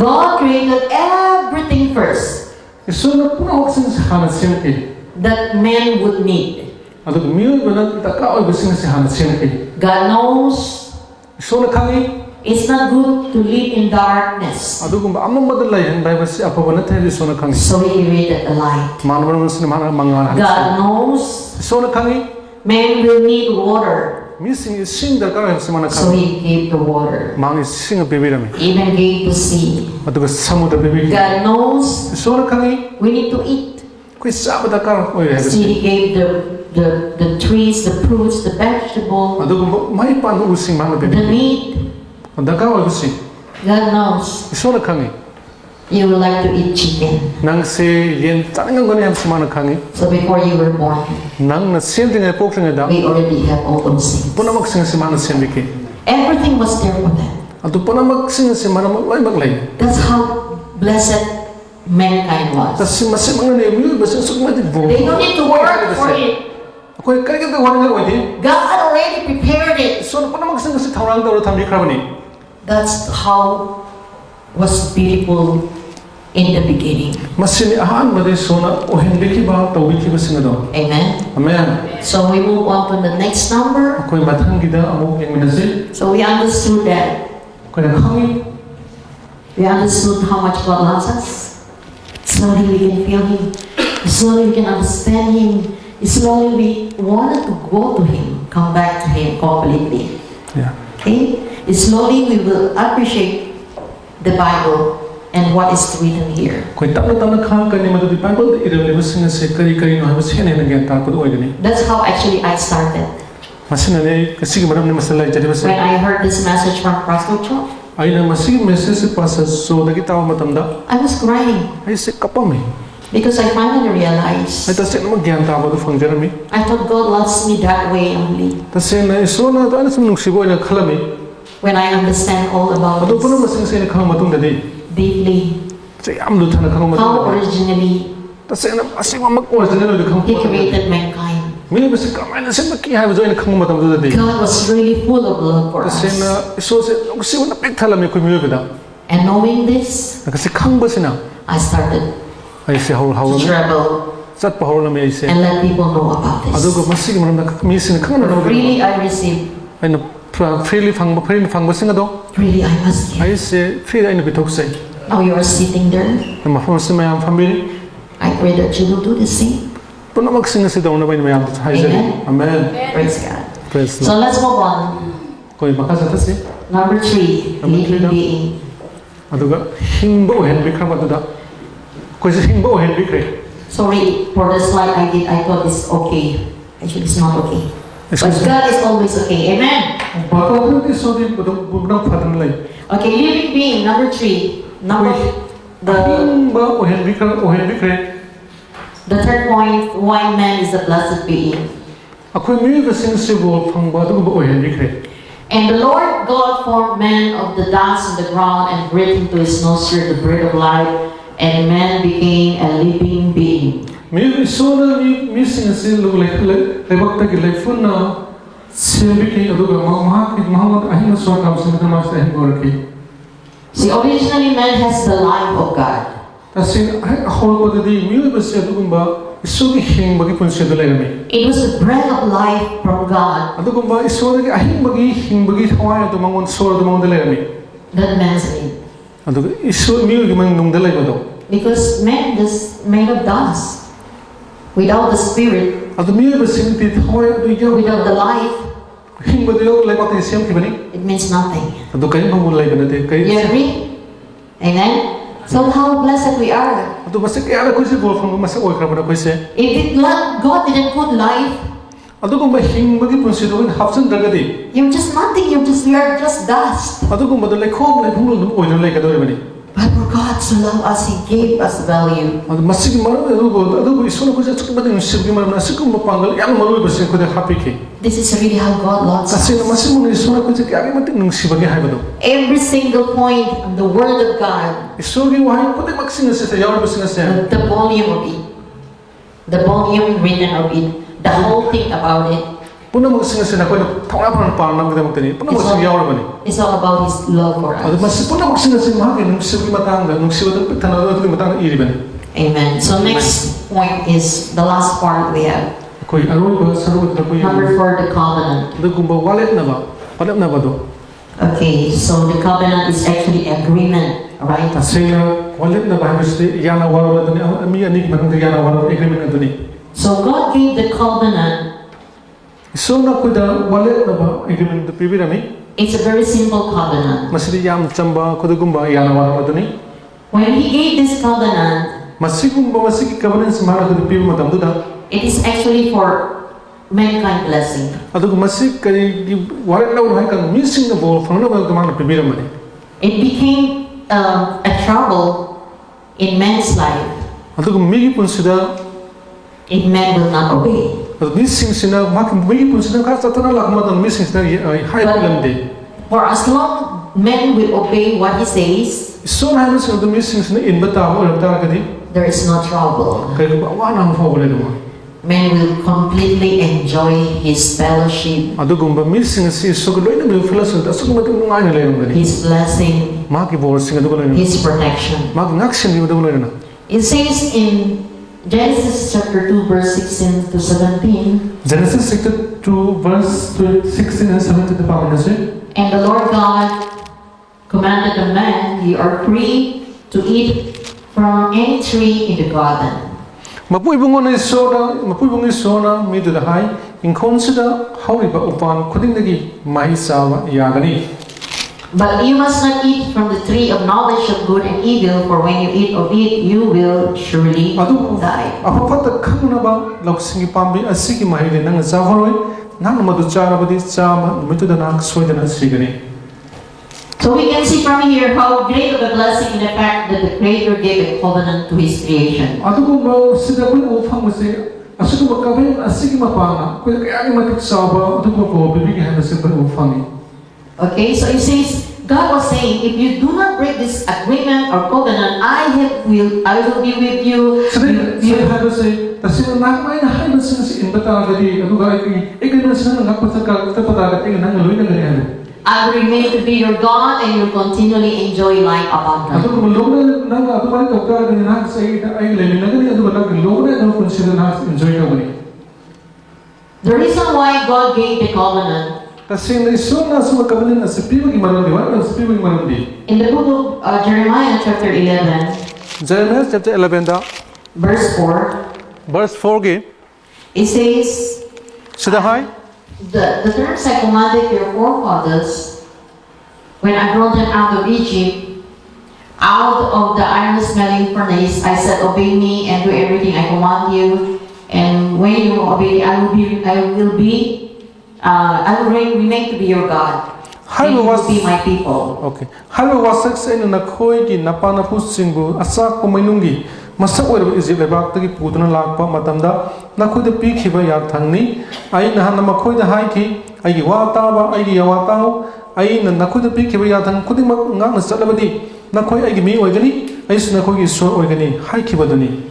God created everything first iso na puno masing si hana sing ki that man would need. ado mi bana ta ka oi basing si hana sing ki God knows iso na khangi it's not good to live in darkness. ado gumba amma madalai han bai basi apa bana thai iso na khangi So he created the light. manwar sin mana mangal God knows iso na khangi man will need water. mi sing da ka si mana So khangi he gave the water. mang sing a baby rami Even gave the sea. ado ka samudra baby God knows iso na khangi we need to eat. koi sab da ka oi ha See, he gave the trees, the fruits, the vegetable, ado gumba mai pan u sing mana the baby meat. da ka oi basi God knows iso na khangi you would like to eat chicken. nang se yen tanang ngone ham si mana khangi So before you were born, nang na sem ding ai pok ding da we already have all those things. puna mak sing si mana sem biki Everything was there for them. ado puna mak sing si mana mak lai That's how blessed mankind was. tas masih mengenai mi basi suk ma di bo They don't need to work for it. ko kari ka wan ngar oi God already prepared it. so puna mak sing si thawrang da ro tham di krabani That's how was beautiful in the beginning. masini ahan made sona ohen biki ba tawbi ki basing do Amen. amen So we move on to the next number. ko mathang gida amu yang minasi So we understood that. ko na khangi We understood how much God loves us. Slowly we can feel Him. Slowly we can understand Him. Slowly we wanted to go to Him, come back to Him completely. yeah Okay? Slowly we will appreciate the Bible and what is written here. Koi tapna tapna khang kani madu di Bible irrelevant singa se kari kari no habas hene na gyan tar padu oigani. That's how actually I started. Masina ne kasi gi maram ne masala jari bas. When I heard this message from Pastor Cho, Aina masi message se pasa so dagi taw matam da. I was crying Ai se kapami. because I finally realized Ai ta se na gyan ta badu phang jarami. I thought God loves me that way only. Ta se na so na ta na sum nungsi bo na khalami. When I understand all about Adu puno this masing se na khang matung da di. deeply, Se am lu thana khang matung how da. originally Ta se na asi ma mak original de khang. He created mankind. Mi bas ka ma se ma ki ha jo na khang matam da di. God was really full of love for Ta se us. na so se si na pek thalami ko mi beda. And knowing this, Na kasi khang basina. I started Ai se haul haul. to travel Sat pa haul na mi ai se. and let people know about Adu ko this. masig maram na mi sin khang na no. Really, I received. Ai na freely phang basing do. Really, I must give. Ai se free ai na bitok sai. Now you are sitting there. Na ma phone se mayam family. I pray that you will do the same. Puno mag singa se daw na bai mayam ta hai Amen. Amen. Praise God. Praise So Lord. let's move on. Koi makasa ta se. Number 3, Number three, living no? being. Aduga hingba o hen bikra maduda. Koi se hingba o hen bikre. Sorry for the slide I did. I thought it's okay. Actually, it's not okay. But Excuse me. God is always okay. Amen. Bato ko so di budang phatan lai. Okay, living being. Number 3. The Hingba o hen bikre. third point, why man is a blessed being. Akoi mi ga sing se bo phangba du o hen bikre. And the Lord God formed man of the dust of the ground and breathed into his nostril the breath of life, and man became a living being. Mi so na mi sing se lu le bak ta ki le fun na se bikre aduga ma ki Muhammad ahin so kam se na ma se hen bor ki. See, originally man has the life of God. Ta sin hol ko di mi ba se adugumba isu ki hing bagi pun se do le mi. It was the breath of life from God Adugumba isu ki ahin bagi hing bagi thawai to mangon so do mangon le mi. that man's made. Aduga isu mi ki man nung de le do. Because man is made of dust. Without the spirit, Adu mi ba sing ti thawai do ya without the life, hing ba do le ba ti sem ki bani. it means nothing. Adu kai ba mun le bani te kai. You agree? Amen? So how blessed we are. Adu ba se ki ala ko se bol phang ma se oi kra ba ko se. If it not, God didn't put life, Adugumba hing bagi pun se do hapsan daga di. you're just nothing, you are just dust. Adugumba do le khom le phung lu oi no le ka do bani. But for God to love us, He gave us value. Adu masig mar adu isu na ko se chuk ba ni sib ki mar na sikum ba pangal yang malu ba se ko de happy ki. This is really how God loves Kasi na us. masih muna isu na ko se ki agi mati nung si bagi hai ba do. Every single point of the Word of God, Isu gi wahai ko de maksinga se se yaw ba singa se. the volume of it, the volume written of it, the whole thing about it, Puna maksinga se na ko na thawla pa na ko de makte ni. Puna masig yaw ba ni. it's all about His love for Adu us. masih puna maksinga se ma gi nung si gi matang nung si ba de tana do gi matang iri ba ni. Amen. So next point is the last part we have. Koi aroi ba saru ba ko Number 4, the covenant. Adugumba wallet na ba do. Okay, so the covenant is actually agreement, right? Tasina wallet na ba hasti yana wala do ni ami ani manang yana wala agreement do ni. So God gave the covenant. So na ko da wallet na ba agreement do pibirami. It's a very simple covenant. Masidi yam chamba ko dugumba yana wala do ni. When He gave this covenant, Masigumba masigi governance mara do pibi matam do da. it is actually for mankind blessing. Adug masig kay wallet na wala kan missing na ball phone na ba dumang pibiram ni. It became a trouble in man's life Adug migi pun sida if man will not obey. missing sina mak migi pun sida ka satana lakma dan missing sina high problem de. For as long man will obey what He says, So na halos yung missing sina inbata mo alam ta ka di. there is no trouble. Kaya ba wala ang fawala do. Man will completely enjoy His fellowship, Adugumba missing si so ko loy na bil filosofi da so ko matung ngai na leong gani. His blessing, Ma ki bor singa do ko na. His protection. Ma ngaksin di do ko na. It says in Genesis chapter 2, verse 16 to 17, Genesis chapter 2 verse 16 and 17 the Bible says. and the Lord God commanded the man, "You are free to eat from any tree in the garden." Mapui bungon ni sona mi do da hai in consider how iba upan kuding dagi mai sawa yagani. But you must not eat from the tree of knowledge of good and evil, for when you eat of it, you will surely adu die. afata khangnaba lausing pambi asigi mahile nang zaharoi nang madu charabadi chama mitu dana soidana sigani. So we can see from here how great of a blessing in the fact that the Creator gave a covenant to His creation. adu ko sida ko ufang se asuku makabe asigi mapanga ko kaya ni matik saba adu ko bibi hana se ko ufangi. Okay, so it says, God was saying, if you do not break this agreement or covenant, I will be with you. So they had to say, "Tasino nak may na hay basin si inbata gadi adu ga ikin na sina nak pataka tapada gadi nang luwi na gani. I will remain to be your God, and you will continually enjoy life abundant." Adu ko lona nang adu mali tawka gani nak say ay lemin na gani adu nak lona adu consider na enjoy ka gani. The reason why God gave the covenant Kasi na iso na sa magkabalin na sa piwag imarundi, wala na sa piwag imarundi. in the book of Jeremiah chapter 11, Jeremiah chapter 11 da, verse 4, verse 4 gi, it says, sidahay, the terms I commanded your forefathers when I brought them out of Egypt, out of the iron smelling furnace, I said, obey me and do everything I command you. And when you obey, I will remain to be your God. And you will be my people. okay. Halo wasak sa ino nakhoy ki napanapus singbu asak kumainungi masak wala Egypt lebak tagi putuna lakpa matamda nakhoy da pikhiba yathangni ai nahan makhoy da hai ki ai wata ba ai yawatao ai na nakhoy da pikhiba yathang khuding mak ngak na salabadi nakhoy ai gi mi oigani ai su nakhoy gi so oigani hai khibaduni.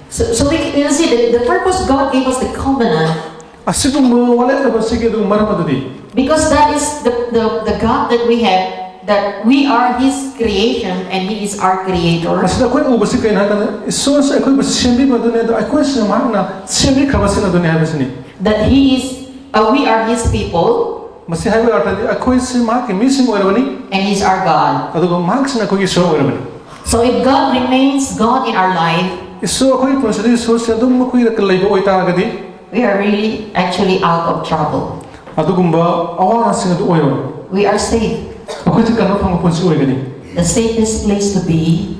So we can see that the purpose God gave us the covenant. Asigumbu wala na basigi du maramadudi. Because that is the God that we have, that we are His creation and He is our Creator. Asida koi ubasi kain hatan iso sa koi bas sembi madune do koi sa magna sembi khabasi na dunia habasini. That we are His people. Masi habi artadi koi sa mag missing oirabani. And He's our God. Ado ko mag sa koi so oirabani. So if God remains God in our life, Iso koi prosedi so sa dum koi rakalai bo oita agadi. we are really actually out of trouble. Ado gumba awana singa do oiro. We are safe. Ako ti kanu pang ponsi oigani. The safest place to be,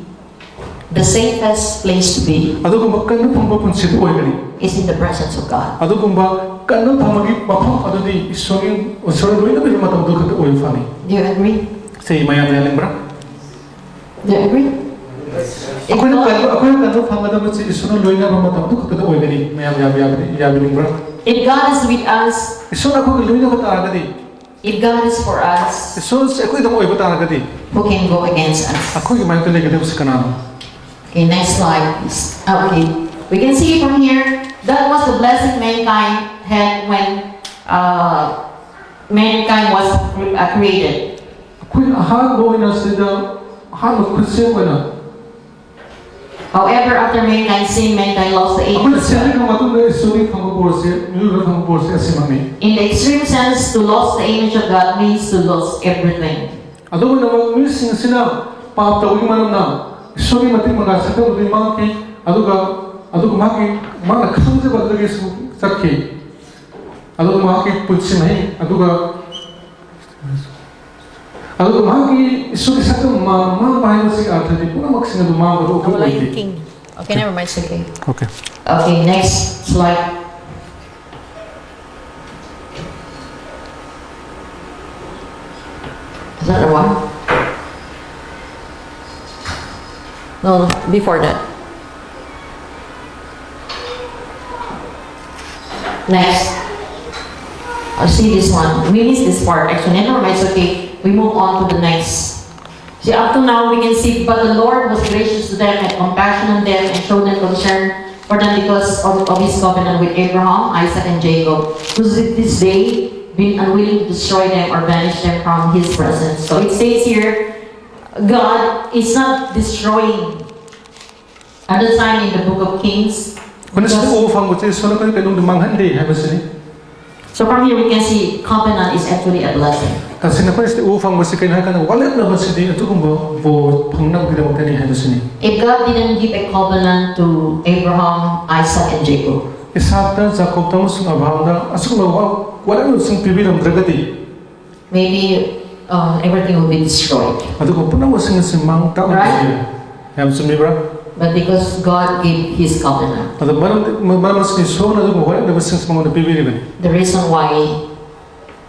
Ado gumba kanu pang ponsi do oigani. is in the presence of God. Ado gumba kanu pamagi mapam ado di isogin osoro do ina bi matam do kat oil fani. Do you agree? Say maya maya lembra. Do you agree? If Ako God, kanu pangada mo si isono loina ba matam do kat oigani maya yabi lembra. if God is with us, Iso na ko loina ba ta agadi. if God is for us, Iso sa ko idong oy ba ta agadi. who can go against us? Ako yung may talaga sa kanano. Okay, next slide, please. Okay, we can see from here that was the blessing mankind had when mankind was created. Ako yung ahag mo na sida ahag mo kusya ko na. However, after mankind sinned, mankind lost the Ako na siya image. ng matong na isuri pang-borse, nilulog pang-borse asi mami. In the extreme sense, to lose the image of God means to lose everything. Ado mo naman missing sila paaptawin man na isuri mating magasaka mo din maki ado ka maki mga kamse ba lagi sakki ado ka maki putsimay ado ka maki isuri sakka ma bahay si ata di puna maksinga dumama ro ko King. Okay, never mind, it's okay. Okay. Okay, next slide. Is that the one? No, before that. Next. I see this one. We missed this part. Actually, never mind, it's okay. We move on to the next. See, up to now we can see, but the Lord was gracious to them, had compassion on them, and showed them concern for them because of His covenant with Abraham, Isaac, and Jacob, who's this day been unwilling to destroy them or banish them from His presence. So it says here, God is not destroying. At the time in the book of Kings. Kung sa ufang mo so na kanong dumanghan di habasini. So from here we can see covenant is actually a blessing. Kasi na kung sa ufang mo si kanya kanang wala na ba sidi ito kung bo pangnam kita mo tani habasini. If God didn't give a covenant to Abraham, Isaac, and Jacob, Isabta Jacob tamus ng abahang na asuk na wala na sing pibilang dragati. maybe everything will be destroyed. adugo punamsing si mang ta yam sumibra But because God gave His covenant, adu maram si so na adugo hoi na sing mo na pibiri the reason why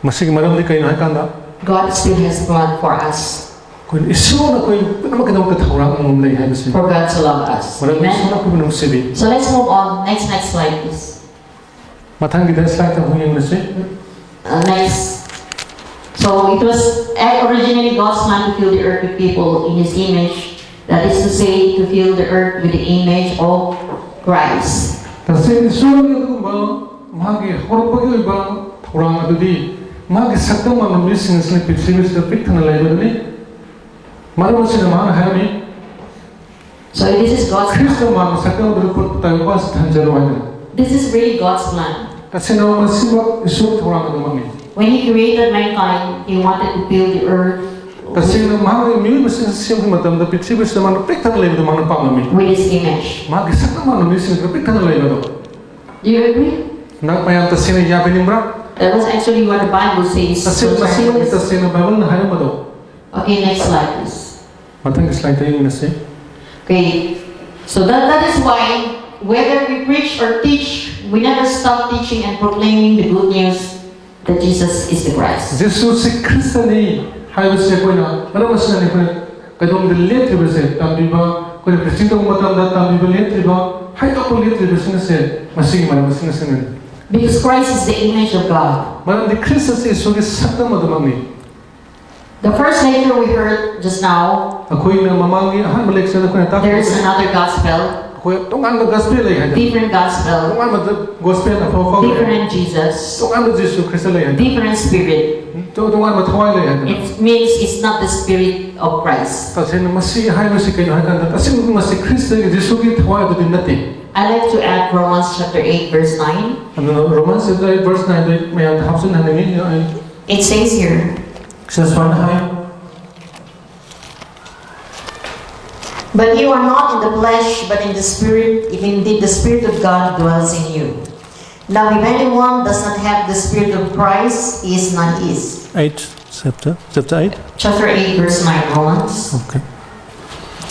masig maram di kayo kanda God still has plan for us, ko iso na ko pinamakinam ka thawrang ang lay hay si for God to love us. maram Amen. iso na ko binong sibi So let's move on. Next slide, please. matang kita slide ta huyang na si Next. So it was originally God's plan to fill the earth with people in His image. That is to say, to fill the earth with the image of Christ. kasi iso na adugo ba magi horpagi ba thawrang adudi magi saktam ma missing is like pipsimis the pick na lay badani maram si na man hayami So this is God's plan. kristo man saktam adu ko tayo pas thanjalo ay This is really God's plan. kasi na masibak iso thawrang adu mami When He created mankind, He wanted to fill the earth kasi na magi mi masin siyam matam da pipsimis na man pick na lay adu man pamami with His image. magi saktam man missing the pick na lay adu Do you agree? nagpayam ta sina yabe nimbra That was actually what the Bible says. kasi masibak ta sina bible na hayam adu Okay, next slide, please. matang slide tayo na si Okay, so that is why whether we preach or teach, we never stop teaching and proclaiming the good news that Jesus is the Christ. Jesus si Kristo ni hayam si ko na maram sa ni ko kadong dilet riba se tambiba ko ni presidente matam da tambiba let riba hay to ko let riba sina se masig maram sina sina Because Christ is the image of God. maram di Kristo si sugi sakta madamami The first letter we heard just now, ako'y na mamangi ahan balik sa ko na tapos there's another gospel, ako'y tungan na gospel ay hada different gospel, tungan na gospel na fo different Jesus, tungan na Jesus Kristo ay hada different spirit. tungan na thawai ay hada It means it's not the spirit of Christ. kasi na masi hay masi kayo hada kasi masi Kristo ay Jesus gi thawai ado din natin I like to add Romans chapter 8 verse 9. ano Romans chapter 8 verse 9 may ang hapsun haningi It says here, saswan hay but you are not in the flesh, but in the Spirit, if indeed the Spirit of God dwells in you. Now, if anyone does not have the Spirit of Christ, he is not his. 8 chapter 8 Chapter 8, verse 9, Romans. okay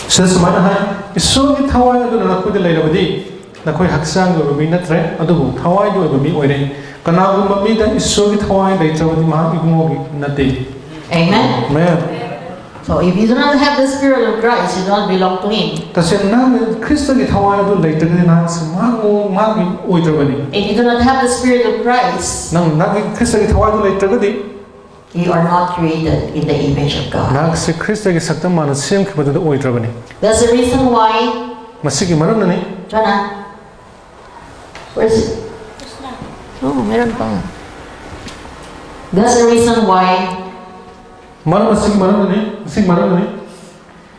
saswan hay iso gi thawai ado na ko de lai rabadi na koi haksang go mi natre ado thawai do go mi oire kana go mi da iso gi thawai dai chawdi ma igmo gi nate Amen. amen So, if you do not have the Spirit of Christ, you do not belong to Him. kasi na Kristo gi thawai ado lai tagni na samango ma gi oidrabani If you do not have the Spirit of Christ, nang na Kristo gi thawai ado lai tagdi you are not created in the image of God. na se Kristo gi saktam mana sem ki badu oidrabani That's the reason why, masigi maram na ni Jonah, where is it? Oh, meron pa. That's the reason why maram masigi maram na ni masigi maram na ni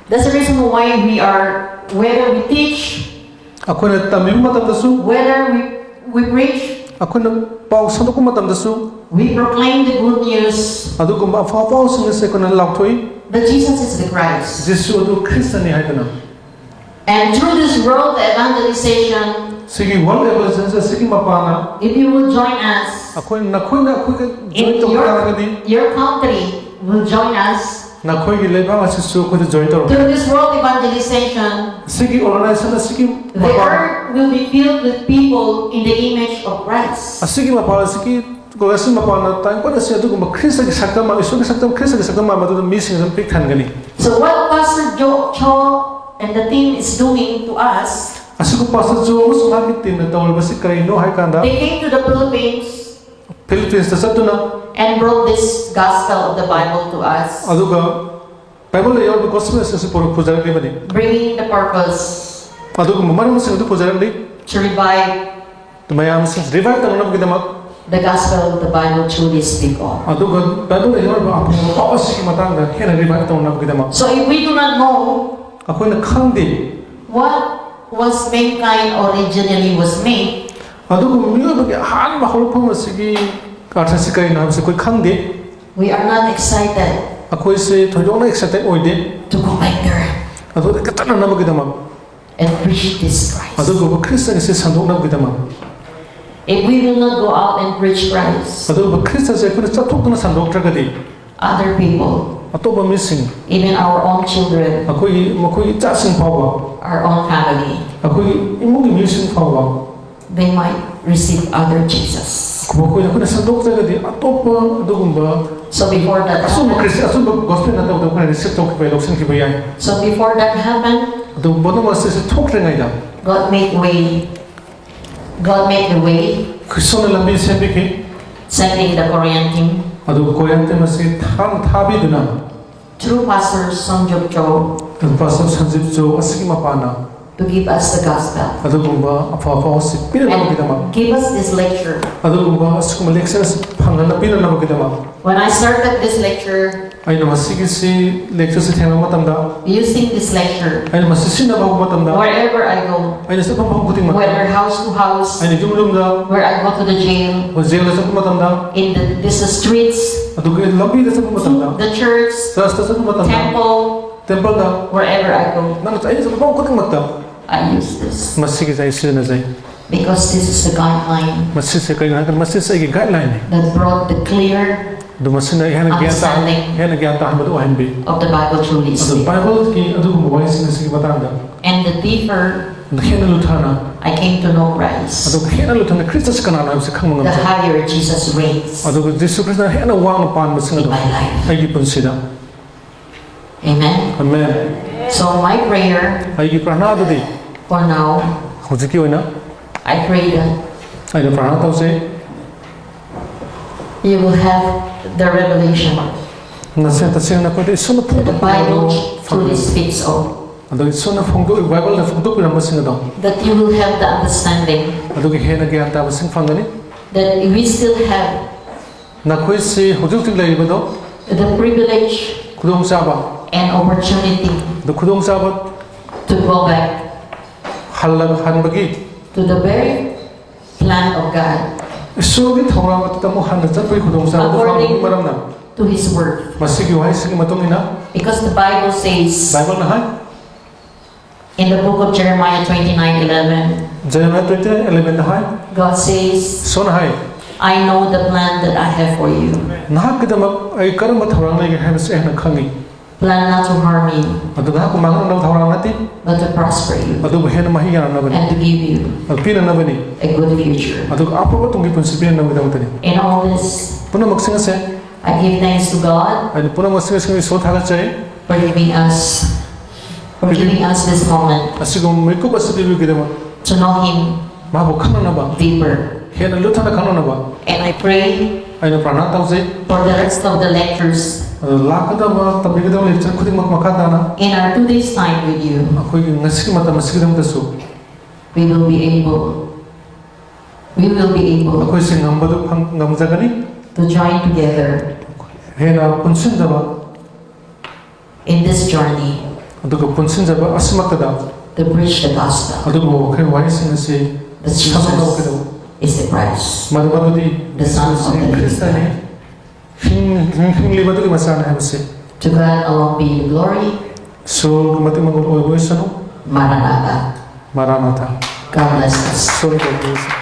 That's the reason why we are, whether we teach, ako na tamim matam dasu whether we preach, ako na pau santo ko matam dasu we proclaim the good news ado ko ma fa pau sung se ko na lautoi that Jesus is the Christ. Jesu ado Kristo ni haidana And through this world evangelization, sige world evangelization sige mapana if you will join us, ako na ko in join to ka ni your country will join us na ko gi leba ma su ko join to through this world evangelization, sige organization na sige the mapana earth will be filled with people in the image of Christ. sige mapana sige ko asin mapana ta ko na se ado ko Kristo gi saktam ma isu gi saktam Kristo gi saktam ma madu mi sing sam pik than gani So what Pastor Cho and the team is doing to us, asiko pastor jo mus ma mi tin na tawal basi kai no hai kanda they came to the Philippines Philippines ta satuna and brought this gospel of the Bible to us, aduga Bible yo the gospel se puro pujar ke bani bringing the purpose aduga mamar mus adu pujar ni to revive to mayam se revive ta na gidama the gospel of the Bible truly speak of. aduga Bible yo ba apu asiki matang da hera revive ta na gidama So if we do not know ako na khangdi what was mankind originally was made, aduga mi ba ge han ma hol phom asigi kartha sikai na se koi khangdi we are not excited ako se thojong na excited oide to go back there aduga ka tan na ba gidama and preach this Christ. aduga ba Kristo se sandok na gidama If we will not go out and preach Christ, aduga Kristo se ko cha thok na sandok tra gadi other people, ꯑꯇꯣꯞꯄ ꯃꯤꯁꯤꯡ even our own children, ꯃꯈꯣꯏꯒꯤ ꯏꯆꯥꯁꯤꯡ ꯐꯥꯎꯕ our own family, ꯑꯩꯈꯣꯏꯒꯤ ꯏꯃꯨꯡꯒꯤ ꯃꯤꯁꯤꯡ ꯐꯥꯎꯕ they might receive other Jesus. ꯑꯩꯈꯣꯏꯅ ꯁꯟꯗꯣꯛꯆꯔꯒꯗꯤ ꯑꯇꯣꯞꯄ ꯑꯗꯨꯒꯨꯝꯕ So before that ꯑꯆꯨꯝꯕ happened, ꯑꯆꯨꯝꯕ ꯒꯣꯁꯄꯦꯜ ꯅꯠꯇꯕꯗ ꯑꯩꯈꯣꯏꯅ ꯔꯤꯁꯤꯞ ꯇꯧꯈꯤꯕ ꯌꯥꯏ ꯂꯧꯁꯤꯟꯈꯤꯕ ꯌꯥꯏ so before that happened, ꯑꯗꯨ ꯄꯨꯝꯅꯃꯛꯁꯤ ꯊꯣꯛꯇ꯭ꯔꯤꯉꯩꯗ God made the way, ꯈ꯭ꯔꯤꯁꯇꯣꯅ ꯂꯝꯕꯤ ꯁꯦꯝꯕꯤꯈꯤ sending the Korean team ꯑꯗꯨꯒ ꯀꯣꯔꯤꯌꯟ ꯇꯤꯝ ꯑꯁꯤ ꯊꯥꯕꯤꯗꯨꯅ through Pastor Song Jok Cho Pastor ꯁꯟꯖꯤꯞ ꯆꯣ ꯑꯁꯤꯒꯤ ꯃꯄꯥꯟꯅ to give us the gospel. ꯑꯗꯨꯒꯨꯝꯕ ꯑꯐ ꯑꯁꯤ ꯄꯤꯅꯅꯕꯒꯤꯗꯃꯛ And give us this lecture. ꯑꯗꯨꯒꯨꯝꯕ ꯑꯁꯤꯒꯨꯝꯕ lecture ꯐꯪꯍꯟꯅ ꯄꯤꯅꯅꯕꯒꯤꯗꯃꯛ When I started this lecture, ꯑꯩꯅ ꯃꯁꯤꯒꯤꯁꯤ ꯂꯦꯛꯆꯔꯁꯤ ꯊꯦꯡꯅꯕ ꯃꯇꯝꯗ using this lecture, ꯑꯩꯅ ꯃꯁꯤ ꯁꯤꯖꯤꯟꯅꯕ ꯍꯧꯕ ꯃꯇꯝꯗ wherever I go, ꯑꯩꯅ ꯆꯠꯄ ꯃꯐꯝ ꯈꯨꯗꯤꯡꯃꯛꯇ whether house to house, ꯑꯩꯅ ꯌꯨꯝꯗ where I go to the jail, ꯖꯦꯜꯗ ꯆꯠꯄ ꯃꯇꯝꯗ in the streets, ꯑꯗꯨꯒ ꯂꯝꯕꯤꯗ ꯆꯠꯄ ꯃꯇꯝꯗ the church, ꯆꯔꯆꯇ ꯆꯠꯄ ꯃꯇꯝꯗ temple, ꯇꯦꯝꯄꯜꯗ wherever I go, ꯑꯩꯅ ꯆꯠꯄ ꯃꯐꯝ ꯈꯨꯗꯤꯡꯃꯛꯇ I use this. ꯃꯁꯤꯒꯤꯁꯦ I ꯁꯤꯖꯤꯟꯅꯖꯩ Because this is the guideline ꯃꯁꯤꯁꯦ ꯀꯩꯒꯤꯅꯣ ꯍꯥꯏꯔꯀꯥꯟꯗ ꯃꯁꯤꯁꯦ ꯑꯩꯒꯤ ꯒꯥꯏꯗꯂꯥꯏꯟꯅꯤ that brought the clear ꯑꯗꯨ ꯃꯁꯤꯅ ꯍꯦꯟꯅ ꯒ꯭ꯌꯥꯟ ꯇꯥꯍꯟꯕꯗꯨ ꯑꯣꯏꯍꯟꯕꯤ of the Bible truly ꯑꯗꯨ speak. ꯕꯥꯏꯕꯜꯒꯤ ꯑꯗꯨꯒꯨꯝꯕ ꯋꯥꯍꯩꯁꯤꯡ ꯑꯁꯤꯒꯤ ꯃꯇꯥꯡꯗ And the deeper ꯍꯦꯟꯅ ꯂꯨꯊꯅ I came to know Christ, ꯑꯗꯨꯒ ꯍꯦꯟꯅ ꯂꯨꯊꯅ ꯈ꯭ꯔꯤꯁꯇꯁꯤ ꯀꯅꯥꯅꯣ ꯍꯥꯏꯕꯁꯤ ꯈꯪꯕ the ꯉꯝꯖꯩ higher Jesus reigns ꯑꯗꯨꯒ ꯖꯤꯁꯨ ꯈ꯭ꯔꯤꯁꯇꯅ ꯍꯦꯟꯅ ꯋꯥꯡꯅ ꯄꯥꯟꯕꯁꯤꯡ in ꯑꯗꯨ my life. ꯑꯩꯒꯤ ꯄꯨꯟꯁꯤꯗ Amen. Amen So my prayer ꯑꯩꯒꯤ ꯄ꯭ꯔꯥꯔꯊꯅꯥꯗꯨꯗꯤ for now, ꯍꯧꯖꯤꯛꯀꯤ ꯑꯣꯏꯅ I pray that ꯑꯩꯅ ꯄ꯭ꯔꯥꯔꯊꯅꯥ ꯇꯧꯖꯩ you will have the revelation ꯉꯁꯤ ꯇꯁꯦꯡꯅ ꯑꯩꯈꯣꯏꯗ ꯏꯁꯣꯔꯅ that the Bible ꯐꯣꯡꯗꯣꯛꯄꯤꯔꯕ truly speaks of, ꯑꯗꯨꯒ ꯏꯁꯣꯔꯅ ꯕꯥꯏꯕꯜꯗ ꯐꯣꯡꯗꯣꯛꯄꯤꯔꯝꯕꯁꯤꯡ ꯑꯗꯣ that you will have the understanding ꯑꯗꯨꯒ ꯍꯦꯟꯅ ꯒ꯭ꯌꯥꯟ ꯇꯥꯕꯁꯤꯡ ꯐꯪꯒꯅꯤ that we still have ꯅꯈꯣꯏꯁꯤ ꯍꯧꯖꯤꯛ hꯧꯖꯤꯛ ꯂꯩꯔꯤꯕꯗꯣ the privilege ꯈꯨꯗꯣꯡꯆꯥꯕ and opportunity ꯑꯗꯨ ꯈꯨꯗꯣꯡꯆꯥꯕ to go back ꯍꯟꯕꯒꯤ to the very plan of God ꯏꯁꯣꯔꯒꯤ ꯊꯧꯔꯥꯡ ꯑꯗꯨꯗ ꯑꯃꯨꯛ ꯍꯟꯅ ꯆꯠꯄꯒꯤ ꯈꯨꯗꯣꯡꯆꯥꯕꯗꯨ ꯐꯪꯕꯒꯤ ꯃꯔꯝꯅ to His Word. ꯃꯁꯤꯒꯤ ꯋꯥꯍꯩꯁꯤꯡꯒꯤ ꯃꯇꯨꯡ ꯏꯟꯅ Because the Bible says ꯕꯥꯏꯕꯜꯅ hi in the book of Jeremiah 29:11, Jeremiah 29:11 hi God says, ꯏꯁꯣꯔꯅ ꯍꯥꯏ I know the plan that I have for you. ꯅꯍꯥꯛꯀꯤꯗꯃꯛ ꯑꯩ ꯀꯔꯝꯕ ꯊꯧꯔꯥꯡ ꯂꯩꯒꯦ ꯍꯥꯏꯕꯁꯤ ꯑꯩꯅ ꯈꯪꯉꯤ Plan not to harm you, ꯑꯗꯨ ꯅꯍꯥꯛꯄꯨ ꯃꯥꯡꯍꯟꯅꯕ ꯊꯧꯔꯥꯡ ꯅꯠꯇꯦ but to prosper you ꯑꯗꯨꯕꯨ ꯍꯦꯟꯅ ꯃꯍꯩ ꯌꯥꯜꯂꯛꯅꯕꯅꯤ and to give you ꯑꯗꯨ ꯄꯤꯅꯅꯕꯅꯤ a good future. ꯑꯗꯨꯒ ꯑꯐꯕ ꯇꯨꯡꯒꯤ ꯄꯨꯟꯁꯤ ꯄꯤꯅꯅꯕꯒꯤꯗꯃꯛꯇꯅꯤ In all this, ꯄꯨꯝꯅꯃꯛꯁꯤꯡ ꯑꯁꯦ I give thanks to God ꯑꯩꯅ ꯄꯨꯝꯅꯃꯛꯁꯤꯡ ꯑꯁꯤ ꯏꯁꯣꯔ ꯊꯥꯒꯠꯆꯩ for giving us this moment ꯑꯁꯤꯒꯨꯝꯕ ꯃꯤꯀꯨꯞ ꯑꯁꯤ ꯄꯤꯕꯤꯒꯤꯗꯃꯛ to know Him ꯃꯥꯕꯨ ꯈꯪꯅꯅꯕ deeper. ꯍꯦꯟꯅ ꯂꯨꯊꯅ ꯈꯪꯅꯅꯕ And I pray ꯑꯩꯅ ꯄ꯭ꯔꯥꯔꯊꯅꯥ ꯇꯧꯖꯩ for the rest of the lectures ꯂꯥꯛꯀꯗꯕ ꯇꯝꯕꯤꯒꯗꯕ ꯂꯦꯛꯆꯔ ꯈꯨꯗꯤꯡꯃꯛ ꯃꯈꯥ ꯇꯥꯅ in our 2 days time with you. ꯑꯩꯈꯣꯏꯒꯤ ꯉꯁꯤꯒꯤ ꯃꯇꯝ ꯑꯁꯤꯒꯤꯗꯃꯛꯇꯁꯨ We will be able ꯑꯩꯈꯣꯏꯁꯤ ꯉꯝꯖꯒꯅꯤ to join together ꯍꯦꯟꯅ ꯄꯨꯟꯁꯤꯟꯖꯕ in this journey ꯑꯗꯨꯒ ꯄꯨꯟꯁꯤꯟꯖꯕ ꯑꯁꯤꯃꯛꯇꯗ to preach the gospel. ꯑꯗꯨꯒꯨꯝꯕ ꯋꯥꯈꯜ ꯋꯥꯍꯩꯁꯤꯡ ꯑꯁꯤ That ꯁꯟꯗꯣꯛꯅꯕꯒꯤꯗꯃꯛ Jesus is the Christ, ꯃꯗꯨꯗꯤ the Son of the living ꯈ꯭ꯔꯤꯁꯇꯅꯤ God. ꯍꯤꯡꯂꯤꯕꯗꯨꯒꯤ ꯃꯆꯥꯅꯤ ꯍꯥꯏꯕꯁꯤ To God alone be the glory. ꯏꯁꯣꯔꯒꯤ ꯃꯇꯤꯛ ꯃꯒꯨꯟ ꯑꯣꯏꯕ ꯑꯣꯏꯁꯅꯨ Maranatha. ꯃꯔꯥꯅꯥꯊꯥ God bless us. ꯏꯁꯣꯔꯒꯤ